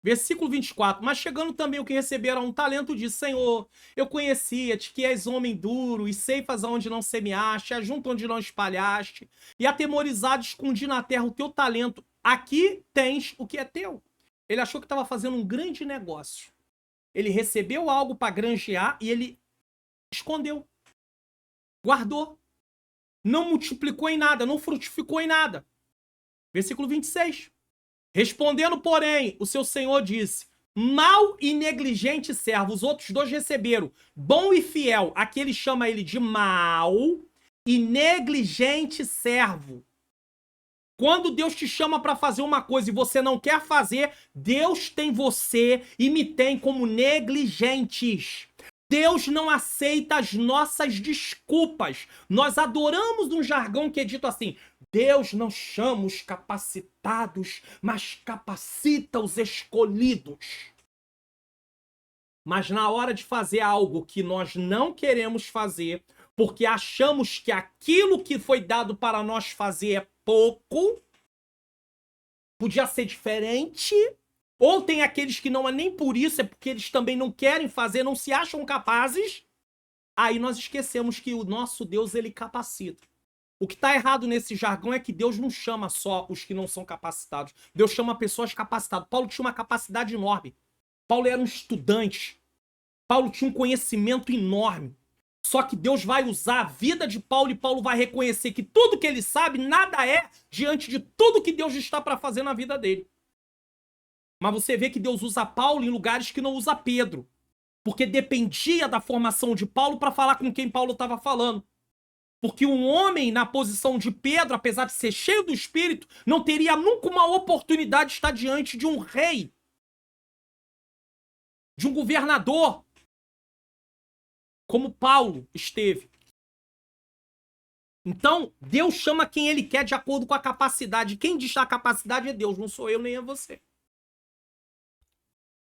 Versículo 24. Mas chegando também o que receberam um talento, disse, Senhor, eu conhecia-te que és homem duro, e ceifas aonde não semeaste, ajunta onde não espalhaste, e atemorizado escondi na terra o teu talento. Aqui tens o que é teu. Ele achou que estava fazendo um grande negócio. Ele recebeu algo para granjear e ele escondeu. Guardou. Não multiplicou em nada, não frutificou em nada. Versículo 26. Respondendo, porém, o seu senhor disse, mau e negligente servo, os outros 2 receberam, bom e fiel, aqui ele chama ele de mau e negligente servo. Quando Deus te chama para fazer uma coisa e você não quer fazer, Deus tem você e me tem como negligentes. Deus não aceita as nossas desculpas. Nós adoramos um jargão que é dito assim, Deus não chama os capacitados, mas capacita os escolhidos. Mas na hora de fazer algo que nós não queremos fazer, porque achamos que aquilo que foi dado para nós fazer é pouco, podia ser diferente, ou tem aqueles que não é nem por isso, é porque eles também não querem fazer, não se acham capazes, aí nós esquecemos que o nosso Deus, ele capacita. O que está errado nesse jargão é que Deus não chama só os que não são capacitados. Deus chama pessoas capacitadas. Paulo tinha uma capacidade enorme. Paulo era um estudante. Paulo tinha um conhecimento enorme. Só que Deus vai usar a vida de Paulo e Paulo vai reconhecer que tudo que ele sabe, nada é diante de tudo que Deus está para fazer na vida dele. Mas você vê que Deus usa Paulo em lugares que não usa Pedro. Porque dependia da formação de Paulo para falar com quem Paulo estava falando. Porque um homem na posição de Pedro, apesar de ser cheio do Espírito, não teria nunca uma oportunidade de estar diante de um rei, de um governador, como Paulo esteve. Então, Deus chama quem ele quer de acordo com a capacidade. Quem diz a capacidade é Deus, não sou eu nem é você.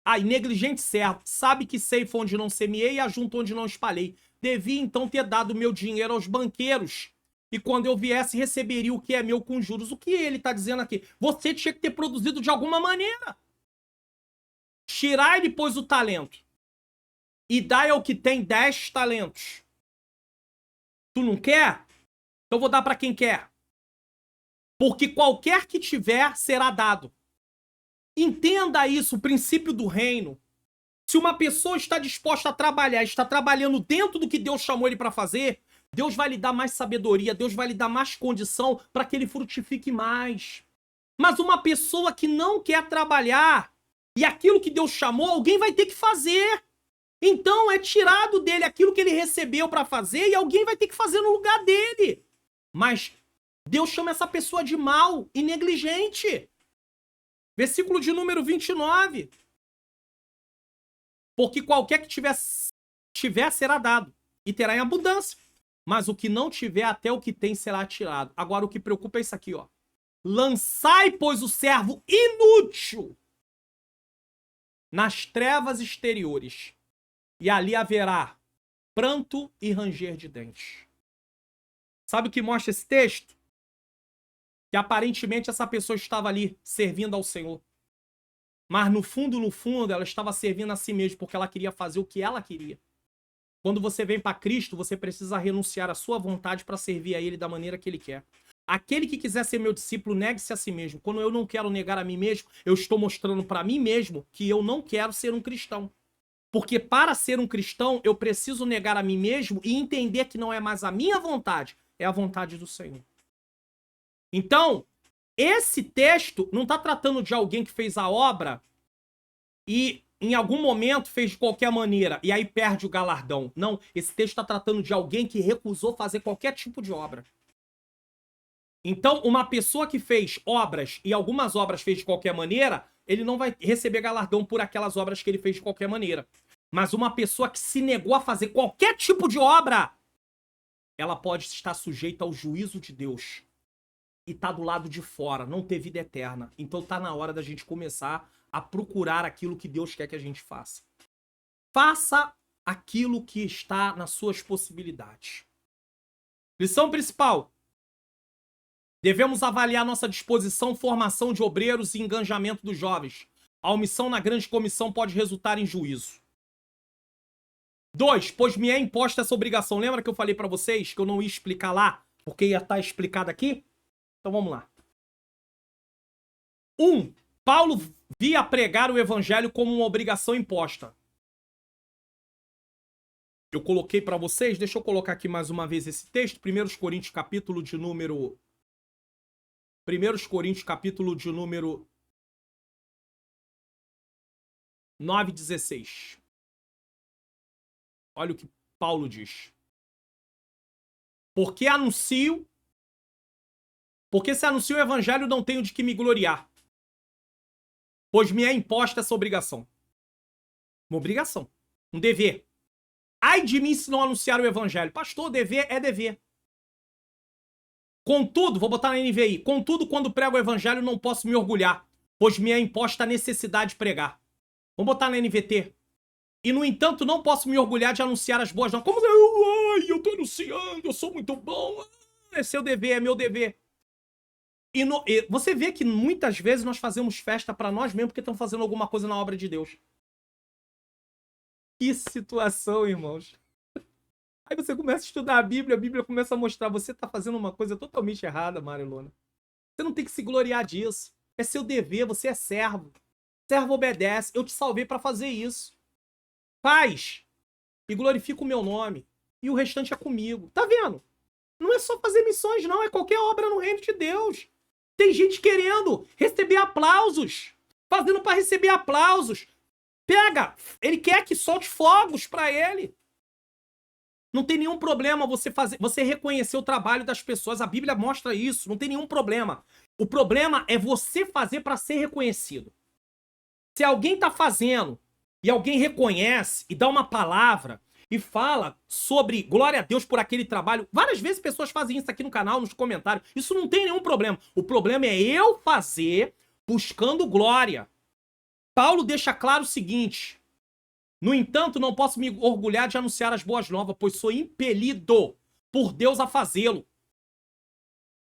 Aí, negligente servo, sabe que ceifa onde não semeei e ajunto onde não espalhei. Devia então ter dado meu dinheiro aos banqueiros, e quando eu viesse receberia o que é meu com juros. O que ele está dizendo aqui? Você tinha que ter produzido de alguma maneira. Tirai-lhe, pois, o talento, e dai ao que tem 10 talentos. Tu não quer? Então vou dar para quem quer. Porque qualquer que tiver, será dado. Entenda isso, o princípio do reino. Se uma pessoa está disposta a trabalhar, está trabalhando dentro do que Deus chamou ele para fazer, Deus vai lhe dar mais sabedoria, Deus vai lhe dar mais condição para que ele frutifique mais. Mas uma pessoa que não quer trabalhar, e aquilo que Deus chamou, alguém vai ter que fazer. Então é tirado dele aquilo que ele recebeu para fazer e alguém vai ter que fazer no lugar dele. Mas Deus chama essa pessoa de mau e negligente. Versículo de número 29. Porque qualquer que tiver será dado, e terá em abundância. Mas o que não tiver, até o que tem será tirado. Agora o que preocupa é isso aqui, ó. Lançai, pois, o servo inútil nas trevas exteriores, e ali haverá pranto e ranger de dentes. Sabe o que mostra esse texto? Que aparentemente essa pessoa estava ali servindo ao Senhor. Mas no fundo, ela estava servindo a si mesma, porque ela queria fazer o que ela queria. Quando você vem para Cristo, você precisa renunciar à sua vontade para servir a Ele da maneira que Ele quer. Aquele que quiser ser meu discípulo, negue-se a si mesmo. Quando eu não quero negar a mim mesmo, eu estou mostrando para mim mesmo que eu não quero ser um cristão. Porque para ser um cristão, eu preciso negar a mim mesmo e entender que não é mais a minha vontade, é a vontade do Senhor. Então, esse texto não está tratando de alguém que fez a obra e em algum momento fez de qualquer maneira e aí perde o galardão. Não, esse texto está tratando de alguém que recusou fazer qualquer tipo de obra. Então, uma pessoa que fez obras e algumas obras fez de qualquer maneira, ele não vai receber galardão por aquelas obras que ele fez de qualquer maneira. Mas uma pessoa que se negou a fazer qualquer tipo de obra, ela pode estar sujeita ao juízo de Deus. E tá do lado de fora, não ter vida eterna. Então tá na hora da gente começar a procurar aquilo que Deus quer que a gente faça. Faça aquilo que está nas suas possibilidades. Lição principal. Devemos avaliar nossa disposição, formação de obreiros e engajamento dos jovens. A omissão na grande comissão pode resultar em juízo. 2. Pois me é imposta essa obrigação. Lembra que eu falei para vocês que eu não ia explicar lá, porque ia estar explicado aqui? Então vamos lá. 1. Paulo via pregar o evangelho como uma obrigação imposta. Eu coloquei para vocês, deixa eu colocar aqui mais uma vez esse texto, 1 Coríntios capítulo de número 9:16. Olha o que Paulo diz. Porque se anuncio o evangelho, não tenho de que me gloriar. Pois me é imposta essa obrigação. Uma obrigação. Um dever. Ai de mim se não anunciar o evangelho. Pastor, dever é dever. Contudo, vou botar na NVI. Contudo, quando prego o evangelho, não posso me orgulhar. Pois me é imposta a necessidade de pregar. Vamos botar na NVT. E, no entanto, não posso me orgulhar de anunciar as boas novas. Como eu tô anunciando, eu sou muito bom. É seu dever, é meu dever. E você vê que muitas vezes nós fazemos festa pra nós mesmos porque estamos fazendo alguma coisa na obra de Deus. Que situação, irmãos. Aí você começa a estudar a Bíblia começa a mostrar, você tá fazendo uma coisa totalmente errada, Marilona. Você não tem que se gloriar disso. É seu dever, você é servo. Servo obedece. Eu te salvei pra fazer isso. Faz. E glorifica o meu nome. E o restante é comigo. Tá vendo? Não é só fazer missões, não. É qualquer obra no reino de Deus. Tem gente querendo receber aplausos. Fazendo pra receber aplausos. Pega. Ele quer que solte fogos pra ele. Não tem nenhum problema você reconhecer o trabalho das pessoas. A Bíblia mostra isso. Não tem nenhum problema. O problema é você fazer pra ser reconhecido. Se alguém tá fazendo e alguém reconhece e dá uma palavra e fala sobre glória a Deus por aquele trabalho. Várias vezes pessoas fazem isso aqui no canal, nos comentários. Isso não tem nenhum problema. O problema é eu fazer buscando glória. Paulo deixa claro o seguinte. No entanto, não posso me orgulhar de anunciar as boas novas, pois sou impelido por Deus a fazê-lo.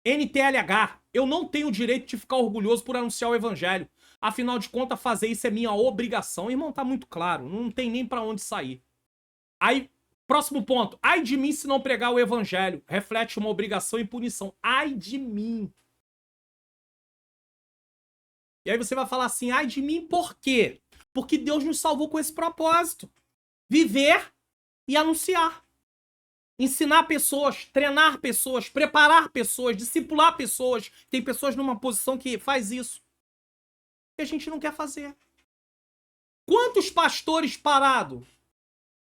NTLH, eu não tenho o direito de ficar orgulhoso por anunciar o evangelho. Afinal de contas, fazer isso é minha obrigação. Irmão, tá muito claro. Não tem nem pra onde sair. Aí, próximo ponto. Ai de mim se não pregar o evangelho. Reflete uma obrigação e punição. Ai de mim. E aí você vai falar assim, ai de mim por quê? Porque Deus nos salvou com esse propósito. Viver e anunciar. Ensinar pessoas, treinar pessoas, preparar pessoas, discipular pessoas. Tem pessoas numa posição que faz isso. Que a gente não quer fazer. Quantos pastores parados?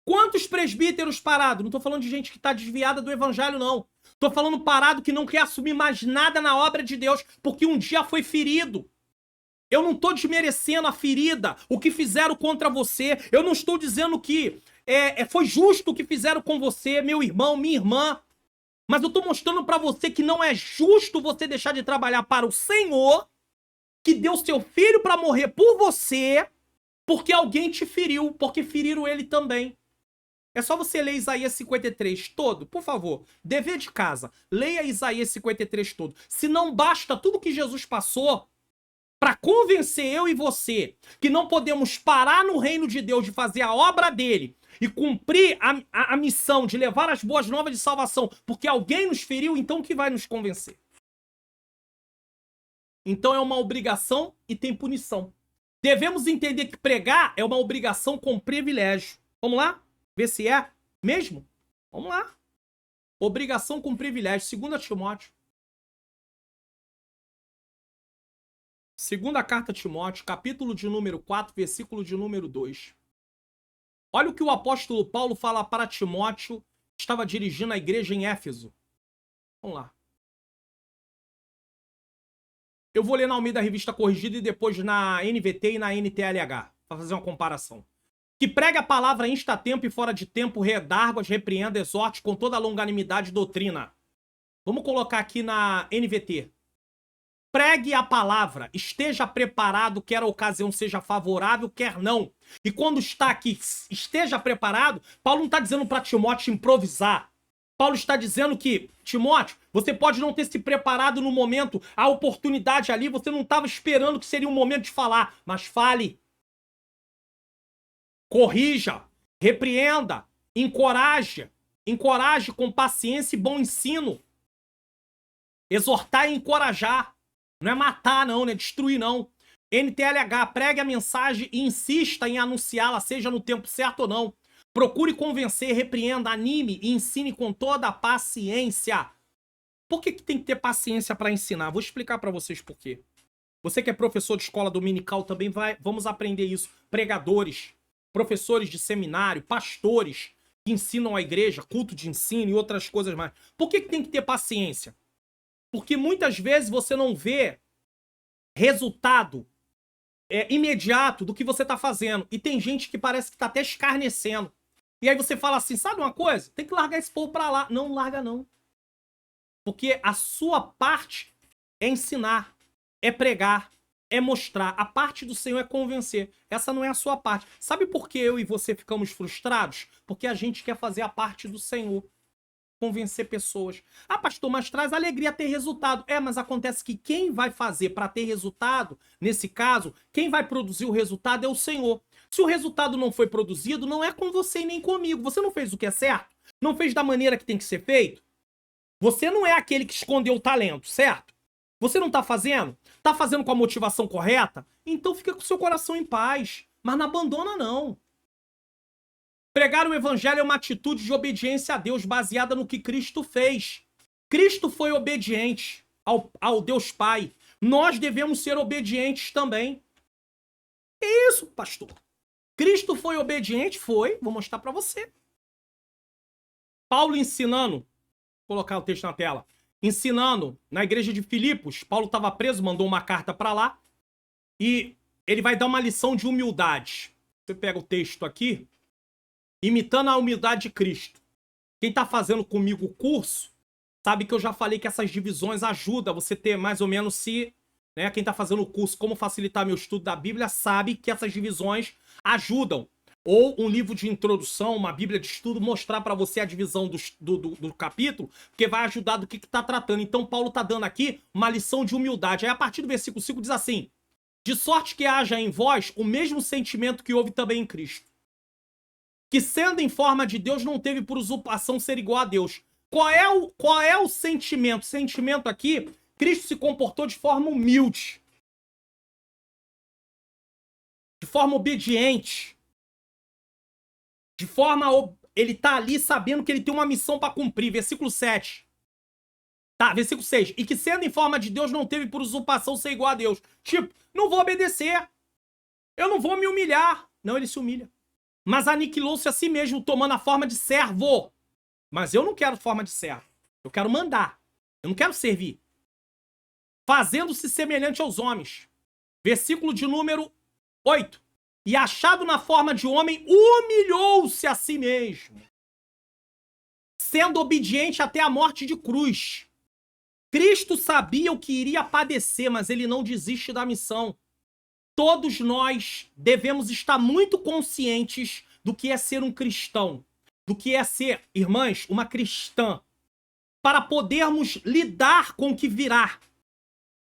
Quantos presbíteros parados? Não tô falando de gente que tá desviada do evangelho, não. Tô falando parado que não quer assumir mais nada na obra de Deus, porque um dia foi ferido. Eu não tô desmerecendo a ferida, o que fizeram contra você. Eu não estou dizendo que foi justo o que fizeram com você, meu irmão, minha irmã. Mas eu tô mostrando pra você que não é justo você deixar de trabalhar para o Senhor, que deu seu filho pra morrer por você, Porque alguém te feriu, porque feriram ele também. É só você ler Isaías 53 todo, por favor. Dever de casa, leia Isaías 53 todo. Se não basta tudo que Jesus passou para convencer eu e você que não podemos parar no reino de Deus de fazer a obra dele e cumprir a missão de levar as boas novas de salvação porque alguém nos feriu, então o que vai nos convencer? Então é uma obrigação e tem punição. Devemos entender que pregar é uma obrigação com privilégio. Vamos lá? Ver se é mesmo? Vamos lá. Obrigação com privilégio. 2 Timóteo. Segunda carta a Timóteo, capítulo de número 4, versículo de número 2. Olha o que o apóstolo Paulo fala para Timóteo, que estava dirigindo a igreja em Éfeso. Vamos lá. Eu vou ler na Almeida Revista Corrigida e depois na NVT e na NTLH, para fazer uma comparação. Que pregue a palavra em tempo e fora de tempo, redargue-as, repreenda, exorte com toda a longanimidade e doutrina. Vamos colocar aqui na NVT. Pregue a palavra, esteja preparado, quer a ocasião seja favorável, quer não. E quando está aqui, esteja preparado, Paulo não está dizendo para Timóteo improvisar. Paulo está dizendo que, Timóteo, você pode não ter se preparado no momento, a oportunidade ali, você não estava esperando que seria um momento de falar, mas fale. Corrija, repreenda, encoraje com paciência e bom ensino. Exortar e encorajar. Não é matar, não é destruir, não. NTLH, pregue a mensagem e insista em anunciá-la, seja no tempo certo ou não. Procure convencer, repreenda, anime e ensine com toda a paciência. Por que tem que ter paciência para ensinar? Vou explicar para vocês por quê. Você que é professor de escola dominical também vamos aprender isso. Pregadores, professores de seminário, pastores que ensinam a igreja, culto de ensino e outras coisas mais. Por que tem que ter paciência? Porque muitas vezes você não vê resultado imediato do que você está fazendo. E tem gente que parece que está até escarnecendo. E aí você fala assim, sabe uma coisa? Tem que largar esse povo para lá. Não larga não. Porque a sua parte é ensinar, é pregar, é mostrar. A parte do Senhor é convencer. Essa não é a sua parte. Sabe por que eu e você ficamos frustrados? Porque a gente quer fazer a parte do Senhor. Convencer pessoas. Ah, pastor, mas traz alegria ter resultado. Mas acontece que quem vai fazer para ter resultado, nesse caso, quem vai produzir o resultado é o Senhor. Se o resultado não foi produzido, não é com você e nem comigo. Você não fez o que é certo? Não fez da maneira que tem que ser feito? Você não é aquele que escondeu o talento, certo? Você não tá fazendo? Tá fazendo com a motivação correta? Então fica com o seu coração em paz. Mas não abandona, não. Pregar o evangelho é uma atitude de obediência a Deus baseada no que Cristo fez. Cristo foi obediente ao Deus Pai. Nós devemos ser obedientes também. É isso, pastor. Cristo foi obediente? Foi. Vou mostrar para você. Paulo ensinando, vou colocar o texto na tela, ensinando na igreja de Filipos. Paulo estava preso, mandou uma carta para lá e ele vai dar uma lição de humildade. Você pega o texto aqui, imitando a humildade de Cristo. Quem está fazendo comigo o curso sabe que eu já falei que essas divisões ajudam você ter mais ou menos se... Né, quem está fazendo o curso Como Facilitar Meu Estudo da Bíblia sabe que essas divisões ajudam. Ou um livro de introdução, uma Bíblia de estudo, mostrar para você a divisão do capítulo, porque vai ajudar do que está tratando. Então Paulo está dando aqui uma lição de humildade. Aí a partir do versículo 5 diz assim: de sorte que haja em vós o mesmo sentimento que houve também em Cristo, que sendo em forma de Deus não teve por usurpação ser igual a Deus. Qual é o sentimento? O sentimento aqui, Cristo se comportou de forma humilde, de forma obediente, de forma... Ele tá ali sabendo que ele tem uma missão para cumprir. Versículo 7. Tá, versículo 6. E que sendo em forma de Deus não teve por usurpação ser igual a Deus. Tipo, não vou obedecer. Eu não vou me humilhar. Não, ele se humilha. Mas aniquilou-se a si mesmo, tomando a forma de servo. Mas eu não quero forma de servo. Eu quero mandar. Eu não quero servir. Fazendo-se semelhante aos homens. Versículo de número 8. E achado na forma de homem, humilhou-se a si mesmo, sendo obediente até a morte de cruz. Cristo sabia o que iria padecer, mas ele não desiste da missão. todos nós devemos estar muito conscientes do que é ser um cristão, do que é ser, irmãs, uma cristã, para podermos lidar com o que virá.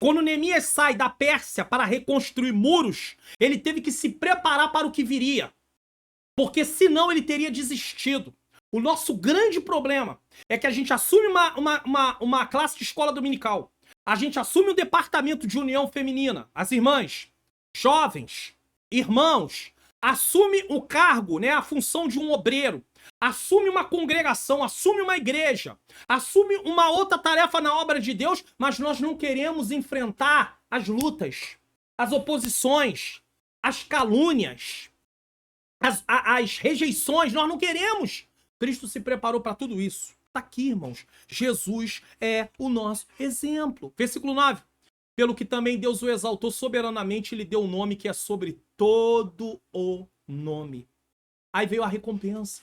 Quando Neemias sai da Pérsia para reconstruir muros, ele teve que se preparar para o que viria, porque senão ele teria desistido. O nosso grande problema é que a gente assume uma classe de escola dominical, a gente assume o departamento de união feminina, as irmãs, jovens, irmãos, assume o cargo, né, a função de um obreiro, assume uma congregação, assume uma igreja, assume uma outra tarefa na obra de Deus, mas nós não queremos enfrentar as lutas, as oposições, as calúnias, as rejeições, nós não queremos. Cristo se preparou para tudo isso. Está aqui, irmãos. Jesus é o nosso exemplo. Versículo 9. Pelo que também Deus o exaltou soberanamente e lhe deu um nome que é sobre todo o nome. Aí veio a recompensa.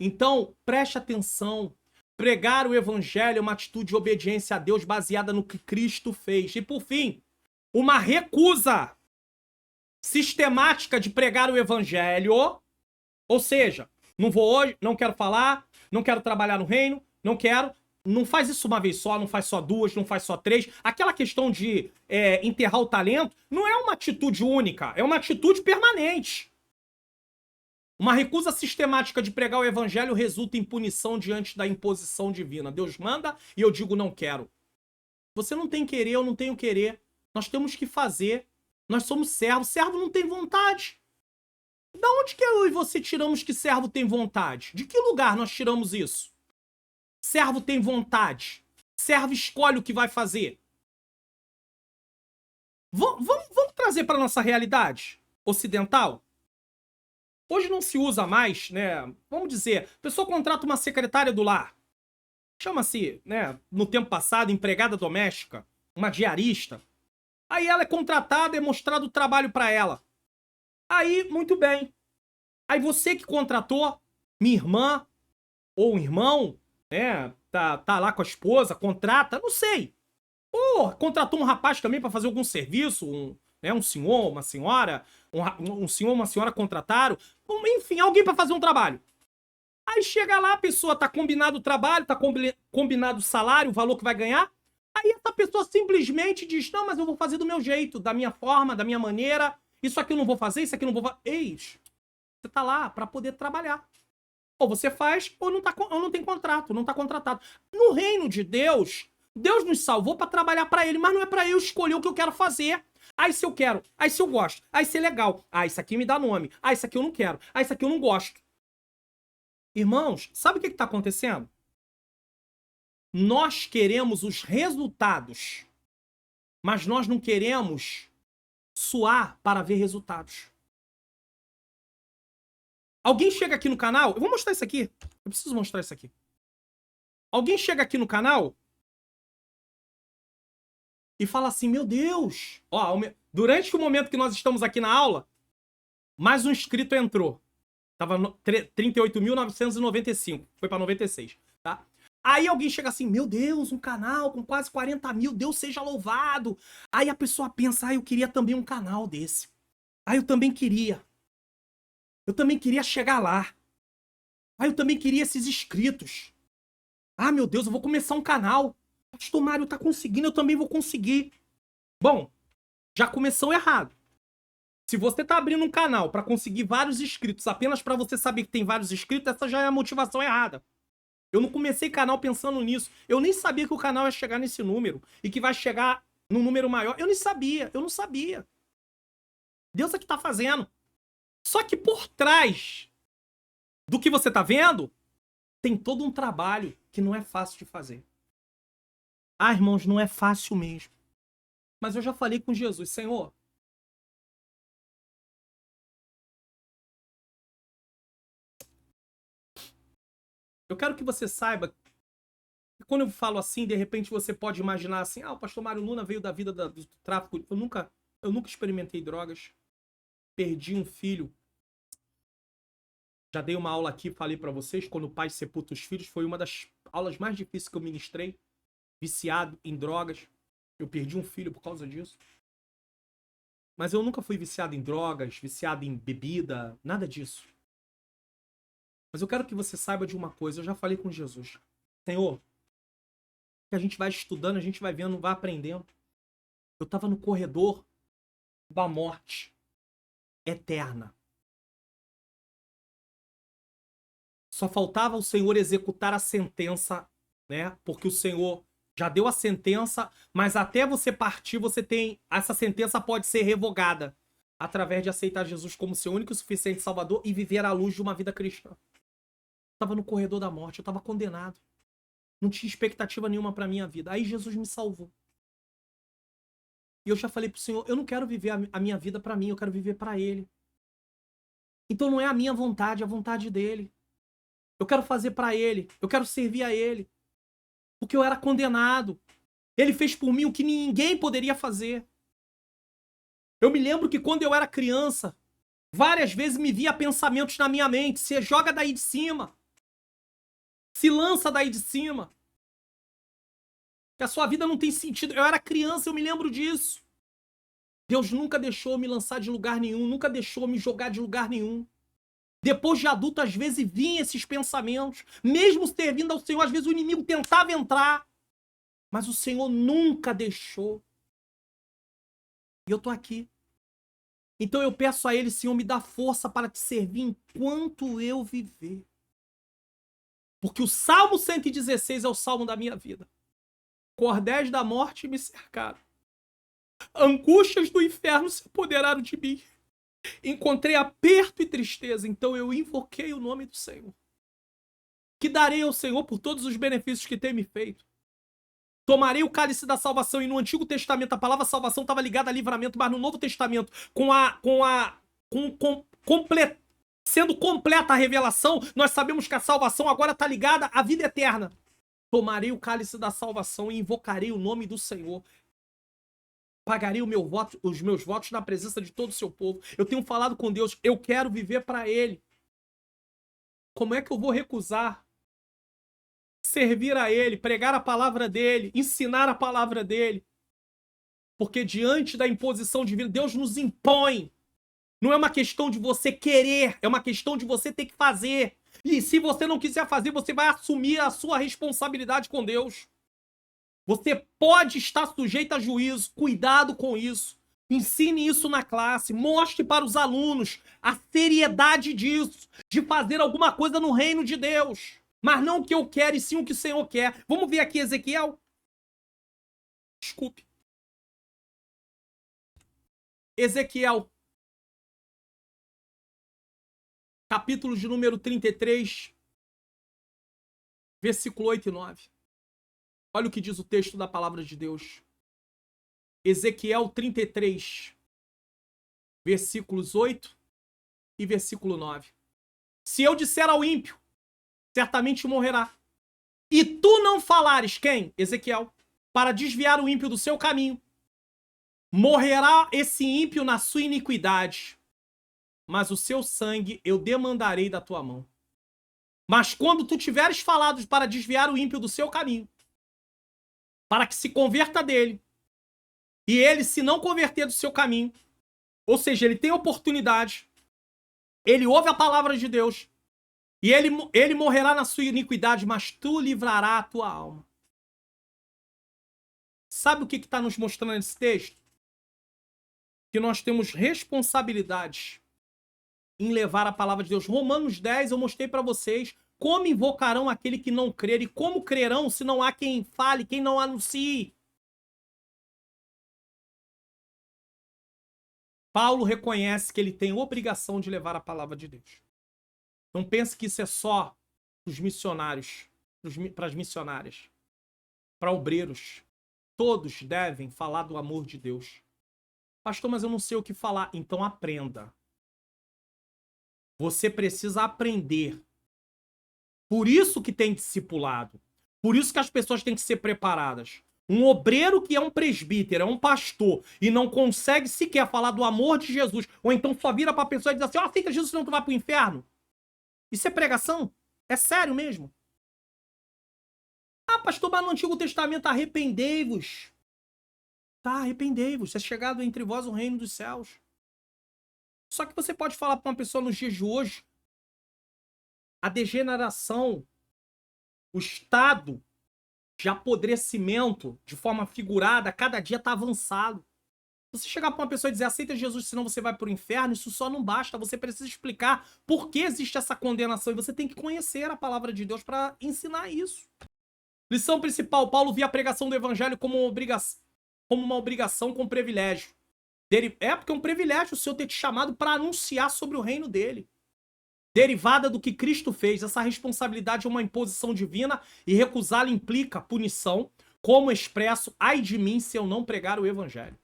Então, preste atenção. Pregar o evangelho é uma atitude de obediência a Deus baseada no que Cristo fez. E por fim, uma recusa sistemática de pregar o evangelho. Ou seja, não vou hoje, não quero falar, não quero trabalhar no reino, não quero. Não faz isso uma vez só, não faz só duas, não faz só três. Aquela questão de enterrar o talento não é uma atitude única, é uma atitude permanente. Uma recusa sistemática de pregar o evangelho resulta em punição diante da imposição divina. Deus manda e eu digo não quero. Você não tem querer, eu não tenho querer. Nós temos que fazer. Nós somos servos. Servo não tem vontade. Da onde que eu e você tiramos que servo tem vontade? De que lugar nós tiramos isso? Servo tem vontade. Servo escolhe o que vai fazer. Vamos trazer para nossa realidade ocidental? Hoje não se usa mais, né? Vamos dizer, a pessoa contrata uma secretária do lar. Chama-se, né, no tempo passado, empregada doméstica, uma diarista. Aí ela é contratada, é mostrado o trabalho para ela. Aí, muito bem. Aí você que contratou, minha irmã ou um irmão, né, tá lá com a esposa, contrata, não sei. Ou contratou um rapaz também para fazer algum serviço, um senhor, uma senhora, um senhor, uma senhora contrataram, enfim, alguém para fazer um trabalho. Aí chega lá, a pessoa tá combinado o trabalho, tá combinado o salário, o valor que vai ganhar. Aí essa pessoa simplesmente diz, não, mas eu vou fazer do meu jeito, da minha forma, da minha maneira. Isso aqui eu não vou fazer, isso aqui eu não vou fazer. Eis, você tá lá para poder trabalhar. Ou você faz, ou não tem contrato, não tá contratado. No reino de Deus, Deus nos salvou para trabalhar para Ele, mas não é para eu escolher o que eu quero fazer. Aí se eu quero, aí se eu gosto, aí se é legal, isso aqui me dá nome, isso aqui eu não quero, isso aqui eu não gosto. Irmãos, sabe o que está acontecendo? Nós queremos os resultados, mas nós não queremos suar para ver resultados. Alguém chega aqui no canal, eu vou mostrar isso aqui, eu preciso mostrar isso aqui. Alguém chega aqui no canal e fala assim, meu Deus, ó, durante o momento que nós estamos aqui na aula, mais um inscrito entrou. Tava 38.995, foi para 96, tá? Aí alguém chega assim, meu Deus, um canal com quase 40 mil, Deus seja louvado. Aí a pessoa pensa, eu queria também um canal desse. Eu também queria. Eu também queria chegar lá. Eu também queria esses inscritos. Meu Deus, eu vou começar um canal. Pastor Mário tá conseguindo, eu também vou conseguir. Bom, já começou errado. Se você tá abrindo um canal para conseguir vários inscritos apenas para você saber que tem vários inscritos, essa já é a motivação errada. Eu não comecei canal pensando nisso. Eu nem sabia que o canal ia chegar nesse número e que vai chegar num número maior. Eu não sabia. Deus é que tá fazendo. Só que por trás do que você tá vendo, tem todo um trabalho que não é fácil de fazer. Irmãos, não é fácil mesmo. Mas eu já falei com Jesus, Senhor, eu quero que você saiba que quando eu falo assim, de repente você pode imaginar assim, o pastor Mário Luna veio da vida do tráfico. Eu nunca experimentei drogas. Perdi um filho. Já dei uma aula aqui, falei pra vocês, quando o pai sepulta os filhos, foi uma das aulas mais difíceis que eu ministrei. Viciado em drogas. Eu perdi um filho por causa disso. Mas eu nunca fui viciado em drogas, viciado em bebida, nada disso. Mas eu quero que você saiba de uma coisa, eu já falei com Jesus. Senhor, que a gente vai estudando, a gente vai vendo, vai aprendendo. Eu estava no corredor da morte eterna. Só faltava o Senhor executar a sentença, né? Porque o Senhor já deu a sentença, mas até você partir, você tem... Essa sentença pode ser revogada através de aceitar Jesus como seu único e suficiente Salvador e viver à luz de uma vida cristã. Eu estava no corredor da morte, eu estava condenado. Não tinha expectativa nenhuma para minha vida. Aí Jesus me salvou. E eu já falei pro Senhor, eu não quero viver a minha vida para mim, eu quero viver para Ele. Então não é a minha vontade, é a vontade dele. Eu quero fazer para Ele, eu quero servir a Ele. Porque eu era condenado. Ele fez por mim o que ninguém poderia fazer. Eu me lembro que quando eu era criança, várias vezes me via pensamentos na minha mente. Se joga daí de cima. Se lança daí de cima. Que a sua vida não tem sentido. Eu era criança, eu me lembro disso. Deus nunca deixou eu me lançar de lugar nenhum. Nunca deixou eu me jogar de lugar nenhum. Depois de adulto, às vezes, vinham esses pensamentos. Mesmo servindo ao Senhor, às vezes o inimigo tentava entrar. Mas o Senhor nunca deixou. E eu tô aqui. Então eu peço a Ele, Senhor, me dá força para te servir enquanto eu viver. Porque o Salmo 116 é o salmo da minha vida. Cordéis da morte me cercaram. Angústias do inferno se apoderaram de mim. Encontrei aperto e tristeza, então eu invoquei o nome do Senhor. Que darei ao Senhor por todos os benefícios que tem me feito. Tomarei o cálice da salvação, e no Antigo Testamento a palavra salvação estava ligada a livramento, mas no Novo Testamento, sendo completa a revelação, nós sabemos que a salvação agora está ligada à vida eterna. Tomarei o cálice da salvação e invocarei o nome do Senhor. Pagarei os meus votos na presença de todo o seu povo. Eu tenho falado com Deus, eu quero viver para Ele. Como é que eu vou recusar servir a Ele, pregar a palavra dEle, ensinar a palavra dEle? Porque diante da imposição divina, Deus nos impõe. Não é uma questão de você querer, é uma questão de você ter que fazer. E se você não quiser fazer, você vai assumir a sua responsabilidade com Deus. Você pode estar sujeito a juízo, cuidado com isso. Ensine isso na classe, mostre para os alunos a seriedade disso, de fazer alguma coisa no reino de Deus. Mas não o que eu quero, e sim o que o Senhor quer. Vamos ver aqui Ezequiel? Desculpe. Ezequiel. Capítulo de número 33, versículo 8 e 9. Olha o que diz o texto da palavra de Deus. Ezequiel 33, versículos 8 e versículo 9. Se eu disser ao ímpio, certamente morrerá. E tu não falares, quem? Ezequiel, para desviar o ímpio do seu caminho. Morrerá esse ímpio na sua iniquidade, mas o seu sangue eu demandarei da tua mão. Mas quando tu tiveres falado para desviar o ímpio do seu caminho, para que se converta dele, e ele se não converter do seu caminho, ou seja, ele tem oportunidade, ele ouve a palavra de Deus, e ele morrerá na sua iniquidade, mas tu livrarás a tua alma. Sabe o que está nos mostrando nesse texto? Que nós temos responsabilidade em levar a palavra de Deus. Romanos 10, eu mostrei para vocês como invocarão aquele que não crer, e como crerão se não há quem fale, quem não anuncie. Paulo reconhece que ele tem obrigação de levar a palavra de Deus. Não pense que isso é só para os missionários, para as missionárias, para obreiros. Todos devem falar do amor de Deus. Pastor, mas eu não sei o que falar. Então aprenda. Você precisa aprender. Por isso que tem discipulado. Por isso que as pessoas têm que ser preparadas. Um obreiro que é um presbítero, é um pastor, e não consegue sequer falar do amor de Jesus, ou então só vira para a pessoa e diz assim, aceita Jesus, senão tu vai para o inferno. Isso é pregação? É sério mesmo? Ah, pastor, mas no Antigo Testamento arrependei-vos. Tá, arrependei-vos, é chegado entre vós o reino dos céus. Só que você pode falar para uma pessoa nos dias de hoje, a degeneração, o estado de apodrecimento, de forma figurada, cada dia está avançado. Você chegar para uma pessoa e dizer, aceita Jesus, senão você vai para o inferno, isso só não basta. Você precisa explicar por que existe essa condenação. E você tem que conhecer a palavra de Deus para ensinar isso. Lição principal, Paulo via a pregação do evangelho como uma obrigação com privilégio. É porque é um privilégio o Senhor ter te chamado para anunciar sobre o reino dele. Derivada do que Cristo fez, essa responsabilidade é uma imposição divina e recusá-la implica punição, como expresso, ai de mim se eu não pregar o evangelho.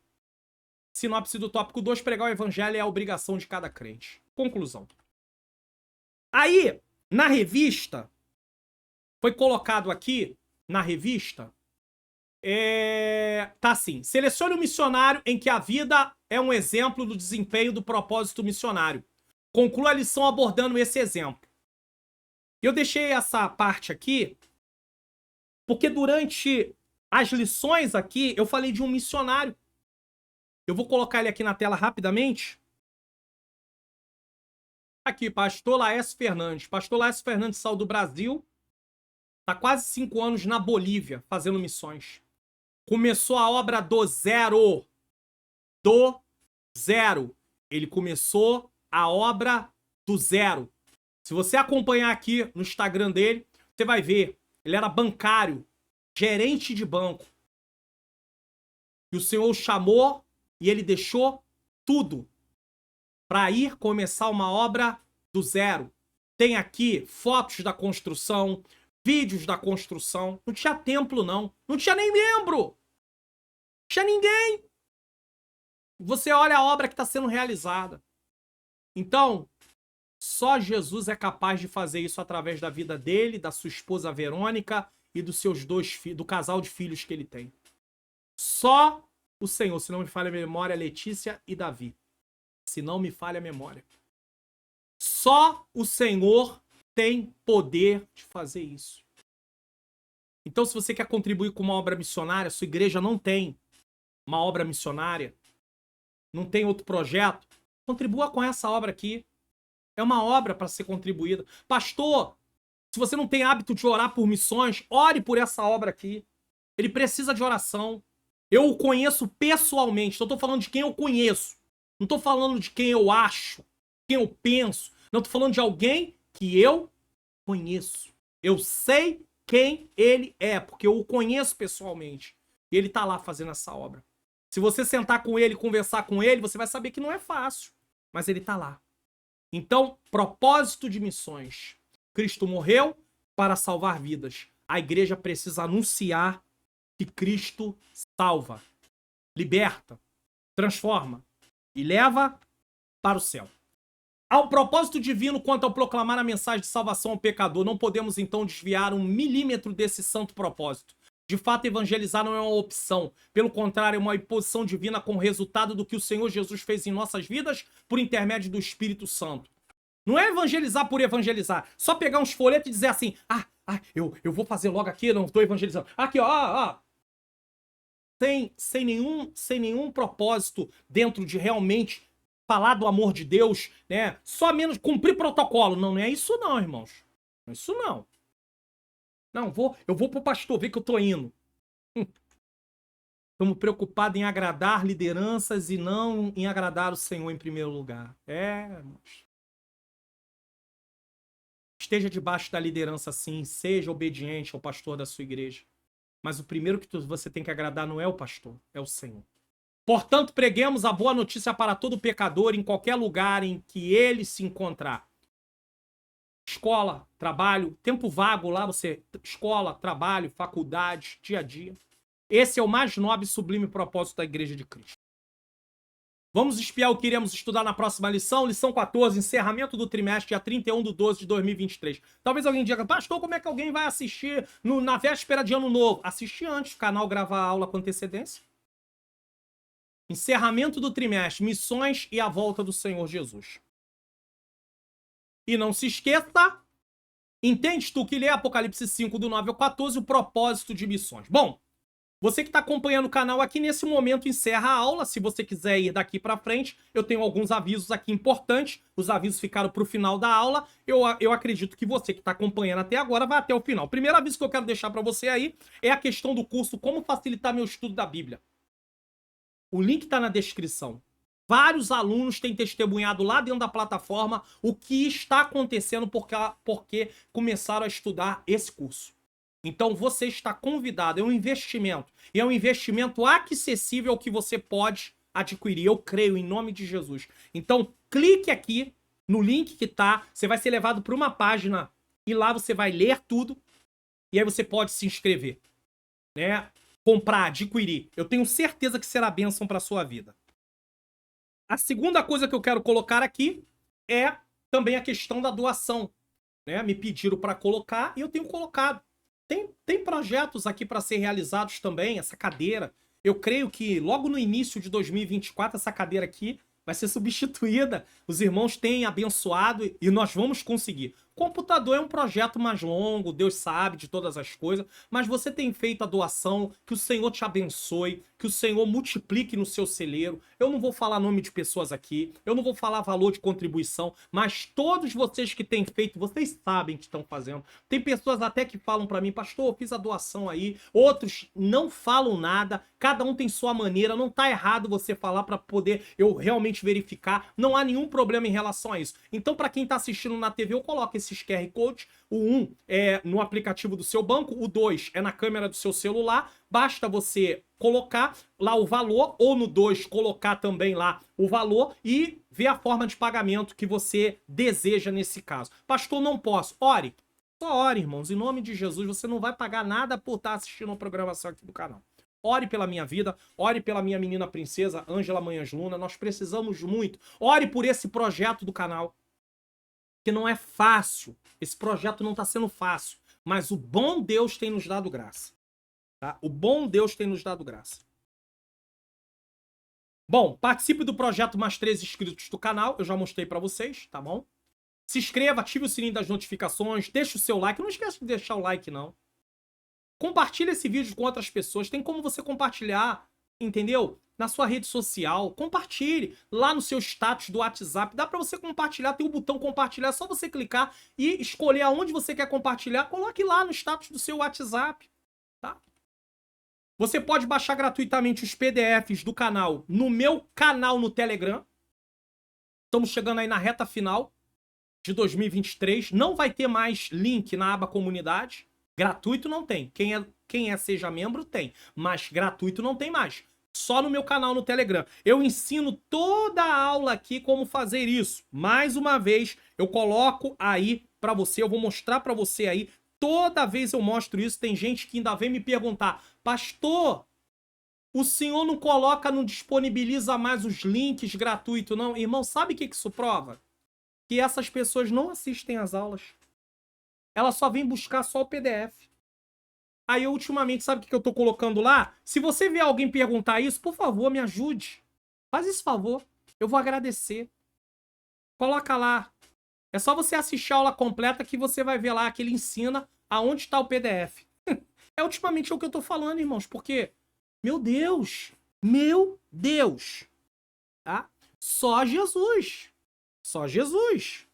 Sinopse do tópico 2, pregar o evangelho é a obrigação de cada crente. Conclusão. Aí, na revista, foi colocado aqui, na revista, tá assim, selecione um missionário em que a vida é um exemplo do desempenho do propósito missionário. Conclua a lição abordando esse exemplo. Eu deixei essa parte aqui, porque durante as lições aqui, eu falei de um missionário. Eu vou colocar ele aqui na tela rapidamente. Aqui, pastor Laércio Fernandes. Pastor Laércio Fernandes saiu do Brasil. Está quase 5 anos na Bolívia, fazendo missões. Começou a obra do zero. Do zero. Ele começou a obra do zero. Se você acompanhar aqui no Instagram dele, você vai ver. Ele era bancário, gerente de banco. E o Senhor o chamou e ele deixou tudo para ir começar uma obra do zero. Tem aqui fotos da construção, vídeos da construção. Não tinha templo, não. Não tinha nem membro. Não tinha ninguém. Você olha a obra que está sendo realizada. Então, só Jesus é capaz de fazer isso através da vida dele, da sua esposa Verônica e dos seus dois filhos, do casal de filhos que ele tem. Só o Senhor, se não me falha a memória, Letícia e Davi. Se não me falha a memória. Só o Senhor tem poder de fazer isso. Então, se você quer contribuir com uma obra missionária, sua igreja não tem uma obra missionária, não tem outro projeto, contribua com essa obra aqui. É uma obra para ser contribuída. Pastor, se você não tem hábito de orar por missões, ore por essa obra aqui. Ele precisa de oração. Eu o conheço pessoalmente. Então, eu tô falando de quem eu conheço. Não tô falando de quem eu acho, quem eu penso. Não, tô falando de alguém que eu conheço. Eu sei quem ele é, porque eu o conheço pessoalmente. E ele tá lá fazendo essa obra. Se você sentar com ele, conversar com ele, você vai saber que não é fácil. Mas ele tá lá. Então, propósito de missões. Cristo morreu para salvar vidas. A igreja precisa anunciar que Cristo salva, liberta, transforma e leva para o céu. Ao propósito divino quanto ao proclamar a mensagem de salvação ao pecador, não podemos então desviar 1 milímetro desse santo propósito. De fato, evangelizar não é uma opção. Pelo contrário, é uma imposição divina com o resultado do que o Senhor Jesus fez em nossas vidas por intermédio do Espírito Santo. Não é evangelizar por evangelizar. Só pegar uns folhetos e dizer assim, eu vou fazer logo aqui, não estou evangelizando. Aqui, ó. Sem nenhum propósito dentro de realmente falar do amor de Deus, né? Só menos cumprir protocolo. Não é isso não, irmãos. Não é isso não. Não, eu vou pro pastor ver que eu tô indo. Estamos preocupados em agradar lideranças e não em agradar o Senhor em primeiro lugar. Irmãos. Esteja debaixo da liderança sim, seja obediente ao pastor da sua igreja. Mas o primeiro que você tem que agradar não é o pastor, é o Senhor. Portanto, preguemos a boa notícia para todo pecador em qualquer lugar em que ele se encontrar. Escola, trabalho, tempo vago lá, escola, trabalho, faculdade, dia a dia. Esse é o mais nobre e sublime propósito da Igreja de Cristo. Vamos espiar o que iremos estudar na próxima lição. Lição 14, encerramento do trimestre, dia 31/12/2023. Talvez alguém diga, pastor, como é que alguém vai assistir na véspera de ano novo? Assistir antes, o canal grava a aula com antecedência. Encerramento do trimestre, missões e a volta do Senhor Jesus. E não se esqueça, entendes tu que lê Apocalipse 5, do 9 ao 14, o propósito de missões. Bom, Você que está acompanhando o canal aqui, nesse momento encerra a aula. Se você quiser ir daqui para frente, eu tenho alguns avisos aqui importantes. Os avisos ficaram para o final da aula. Eu acredito que você que está acompanhando até agora vai até o final. O primeiro aviso que eu quero deixar para você aí é a questão do curso Como Facilitar Meu Estudo da Bíblia. O link está na descrição. Vários alunos têm testemunhado lá dentro da plataforma o que está acontecendo porque começaram a estudar esse curso. Então você está convidado, é um investimento. E é um investimento acessível que você pode adquirir. Eu creio, em nome de Jesus. Então clique aqui no link que tá. Você vai ser levado para uma página e lá você vai ler tudo. E aí você pode se inscrever, né? Comprar, adquirir. Eu tenho certeza que será bênção para sua vida. A segunda coisa que eu quero colocar aqui é também a questão da doação, né? Me pediram para colocar e eu tenho colocado. Tem projetos aqui para ser realizados também, essa cadeira. Eu creio que logo no início de 2024 essa cadeira aqui vai ser substituída. Os irmãos têm abençoado e nós vamos conseguir. Computador é um projeto mais longo, Deus sabe de todas as coisas, mas você tem feito a doação, que o Senhor te abençoe, que o Senhor multiplique no seu celeiro. Eu não vou falar nome de pessoas aqui, eu não vou falar valor de contribuição, mas todos vocês que têm feito, vocês sabem que estão fazendo. Tem pessoas até que falam para mim, pastor, eu fiz a doação aí, outros não falam nada, cada um tem sua maneira, não tá errado você falar para poder eu realmente verificar, não há nenhum problema em relação a isso. Então, para quem tá assistindo na TV, eu coloco esses QR Code. O 1 é no aplicativo do seu banco, o 2 é na câmera do seu celular. Basta você colocar lá o valor, ou no 2 colocar também lá o valor e ver a forma de pagamento que você deseja nesse caso. Pastor, não posso. Ore. Só ore, irmãos. Em nome de Jesus, você não vai pagar nada por estar assistindo a programação aqui do canal. Ore pela minha vida, ore pela minha menina princesa, Ângela Manhãs Luna. Nós precisamos muito. Ore por esse projeto do canal, que não é fácil. Esse projeto não está sendo fácil. Mas o bom Deus tem nos dado graça. Tá? O bom Deus tem nos dado graça. Bom, participe do projeto Mais 3 inscritos do canal. Eu já mostrei para vocês, tá bom? Se inscreva, ative o sininho das notificações, deixe o seu like. Não esqueça de deixar o like, não. Compartilhe esse vídeo com outras pessoas. Tem como você compartilhar, entendeu? Na sua rede social. Compartilhe lá no seu status do WhatsApp. Dá para você compartilhar, tem o botão compartilhar. É só você clicar e escolher aonde você quer compartilhar. Coloque lá no status do seu WhatsApp, tá? Você pode baixar gratuitamente os PDFs do canal no meu canal no Telegram. Estamos chegando aí na reta final de 2023. Não vai ter mais link na aba comunidade. Gratuito não tem. Quem é seja membro tem. Mas gratuito não tem mais. Só no meu canal no Telegram. Eu ensino toda a aula aqui como fazer isso. Mais uma vez, eu coloco aí pra você. Eu vou mostrar pra você aí. Toda vez eu mostro isso. Tem gente que ainda vem me perguntar: pastor, o senhor não coloca, não disponibiliza mais os links gratuitos, não? Irmão, sabe o que isso prova? Que essas pessoas não assistem às aulas. Elas só vêm buscar só o PDF. Aí, eu, ultimamente, sabe o que eu tô colocando lá? Se você ver alguém perguntar isso, por favor, me ajude. Faz esse favor. Eu vou agradecer. Coloca lá. É só você assistir a aula completa que você vai ver lá que ele ensina aonde está o PDF. É ultimamente o que eu tô falando, irmãos. Porque, meu Deus. Meu Deus. Tá? Só Jesus. Só Jesus.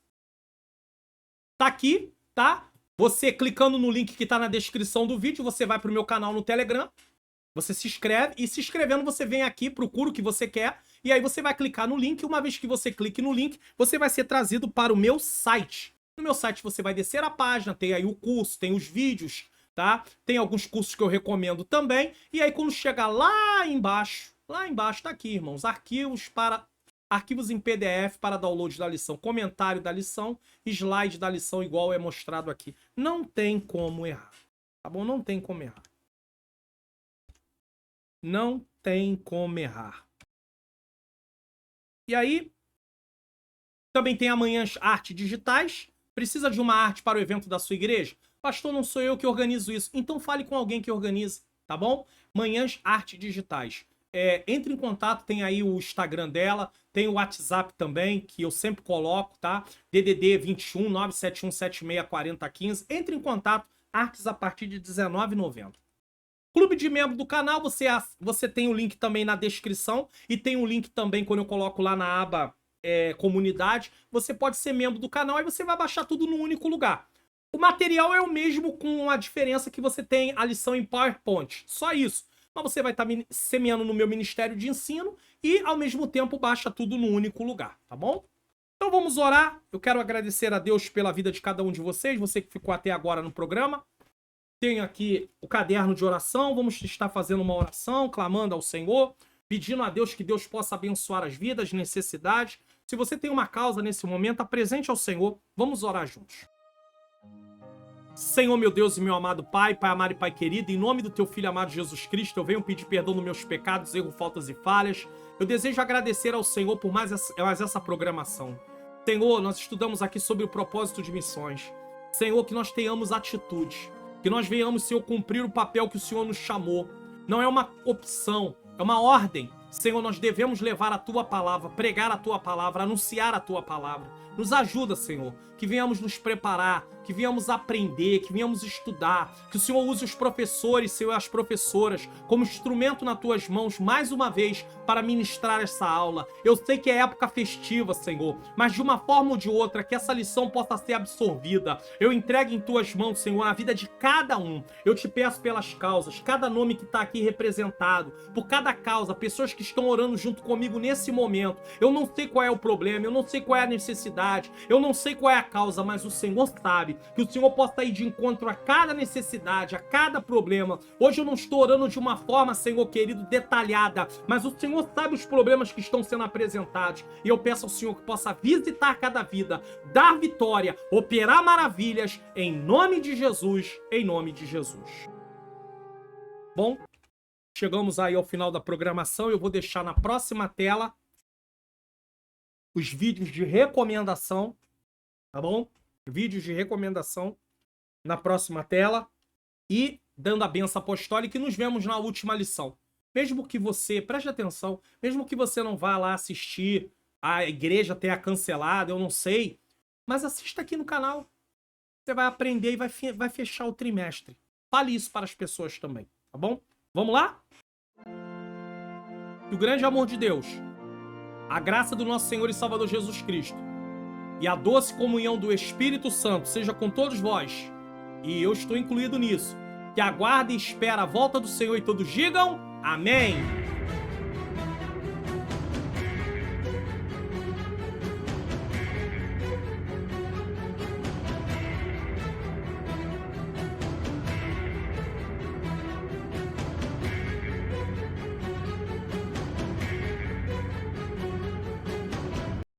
Tá aqui, tá? Você clicando no link que tá na descrição do vídeo, você vai pro meu canal no Telegram, você se inscreve, e se inscrevendo você vem aqui, procura o que você quer, e aí você vai clicar no link, e uma vez que você clique no link, você vai ser trazido para o meu site. No meu site você vai descer a página, tem aí o curso, tem os vídeos, tá? Tem alguns cursos que eu recomendo também, e aí quando chegar lá embaixo tá aqui, irmãos, arquivos em PDF para download da lição, comentário da lição, slide da lição igual é mostrado aqui. Não tem como errar, tá bom? Não tem como errar. Não tem como errar. E aí, também tem amanhãs arte digitais. Precisa de uma arte para o evento da sua igreja? Pastor, não sou eu que organizo isso. Então fale com alguém que organize, tá bom? Manhãs arte digitais. Entre em contato, tem aí o Instagram dela, tem o WhatsApp também, que eu sempre coloco, tá? DDD 21 971 76 40 15. Entre em contato, artes a partir de R$19,90. Clube de membro do canal, você tem o link também na descrição e tem um link também quando eu coloco lá na aba comunidade. Você pode ser membro do canal e você vai baixar tudo num único lugar. O material é o mesmo, com a diferença que você tem a lição em PowerPoint. Só isso. Mas você vai estar semeando no meu Ministério de Ensino e, ao mesmo tempo, baixa tudo num único lugar, tá bom? Então vamos orar. Eu quero agradecer a Deus pela vida de cada um de vocês, você que ficou até agora no programa. Tenho aqui o caderno de oração, vamos estar fazendo uma oração, clamando ao Senhor, pedindo a Deus que Deus possa abençoar as vidas, as necessidades. Se você tem uma causa nesse momento, apresente ao Senhor, vamos orar juntos. Senhor, meu Deus e meu amado Pai, Pai amado e Pai querido, em nome do Teu Filho amado Jesus Cristo, eu venho pedir perdão dos meus pecados, erros, faltas e falhas. Eu desejo agradecer ao Senhor por mais essa programação. Senhor, nós estudamos aqui sobre o propósito de missões. Senhor, que nós tenhamos atitude. Que nós venhamos, Senhor, cumprir o papel que o Senhor nos chamou. Não é uma opção, é uma ordem. Senhor, nós devemos levar a Tua palavra, pregar a Tua palavra, anunciar a Tua palavra. Nos ajuda, Senhor, que venhamos nos preparar, que venhamos aprender, que venhamos estudar, que o Senhor use os professores, Senhor, e as professoras como instrumento nas Tuas mãos, mais uma vez, para ministrar essa aula. Eu sei que é época festiva, Senhor, mas de uma forma ou de outra, que essa lição possa ser absorvida. Eu entrego em Tuas mãos, Senhor, a vida de cada um. Eu te peço pelas causas, cada nome que está aqui representado, por cada causa, pessoas que estão orando junto comigo nesse momento. Eu não sei qual é o problema, eu não sei qual é a necessidade, eu não sei qual é a causa, mas o Senhor sabe. Que o Senhor possa ir de encontro a cada necessidade, a cada problema. Hoje eu não estou orando de uma forma, Senhor querido, detalhada, mas o Senhor sabe os problemas que estão sendo apresentados. E eu peço ao Senhor que possa visitar cada vida, dar vitória, operar maravilhas, em nome de Jesus, em nome de Jesus. Bom, chegamos aí ao final da programação. Eu vou deixar na próxima tela os vídeos de recomendação, tá bom? Vídeos de recomendação na próxima tela e dando a benção apostólica, e nos vemos na última lição. Mesmo que você, preste atenção, mesmo que você não vá lá assistir, a igreja tenha cancelado, eu não sei, mas assista aqui no canal. Você vai aprender e vai fechar o trimestre. Fale isso para as pessoas também, tá bom? Vamos lá? Que o grande amor de Deus, a graça do nosso Senhor e Salvador Jesus Cristo e a doce comunhão do Espírito Santo seja com todos vós, e eu estou incluído nisso, que aguarda e espera a volta do Senhor, e todos digam amém.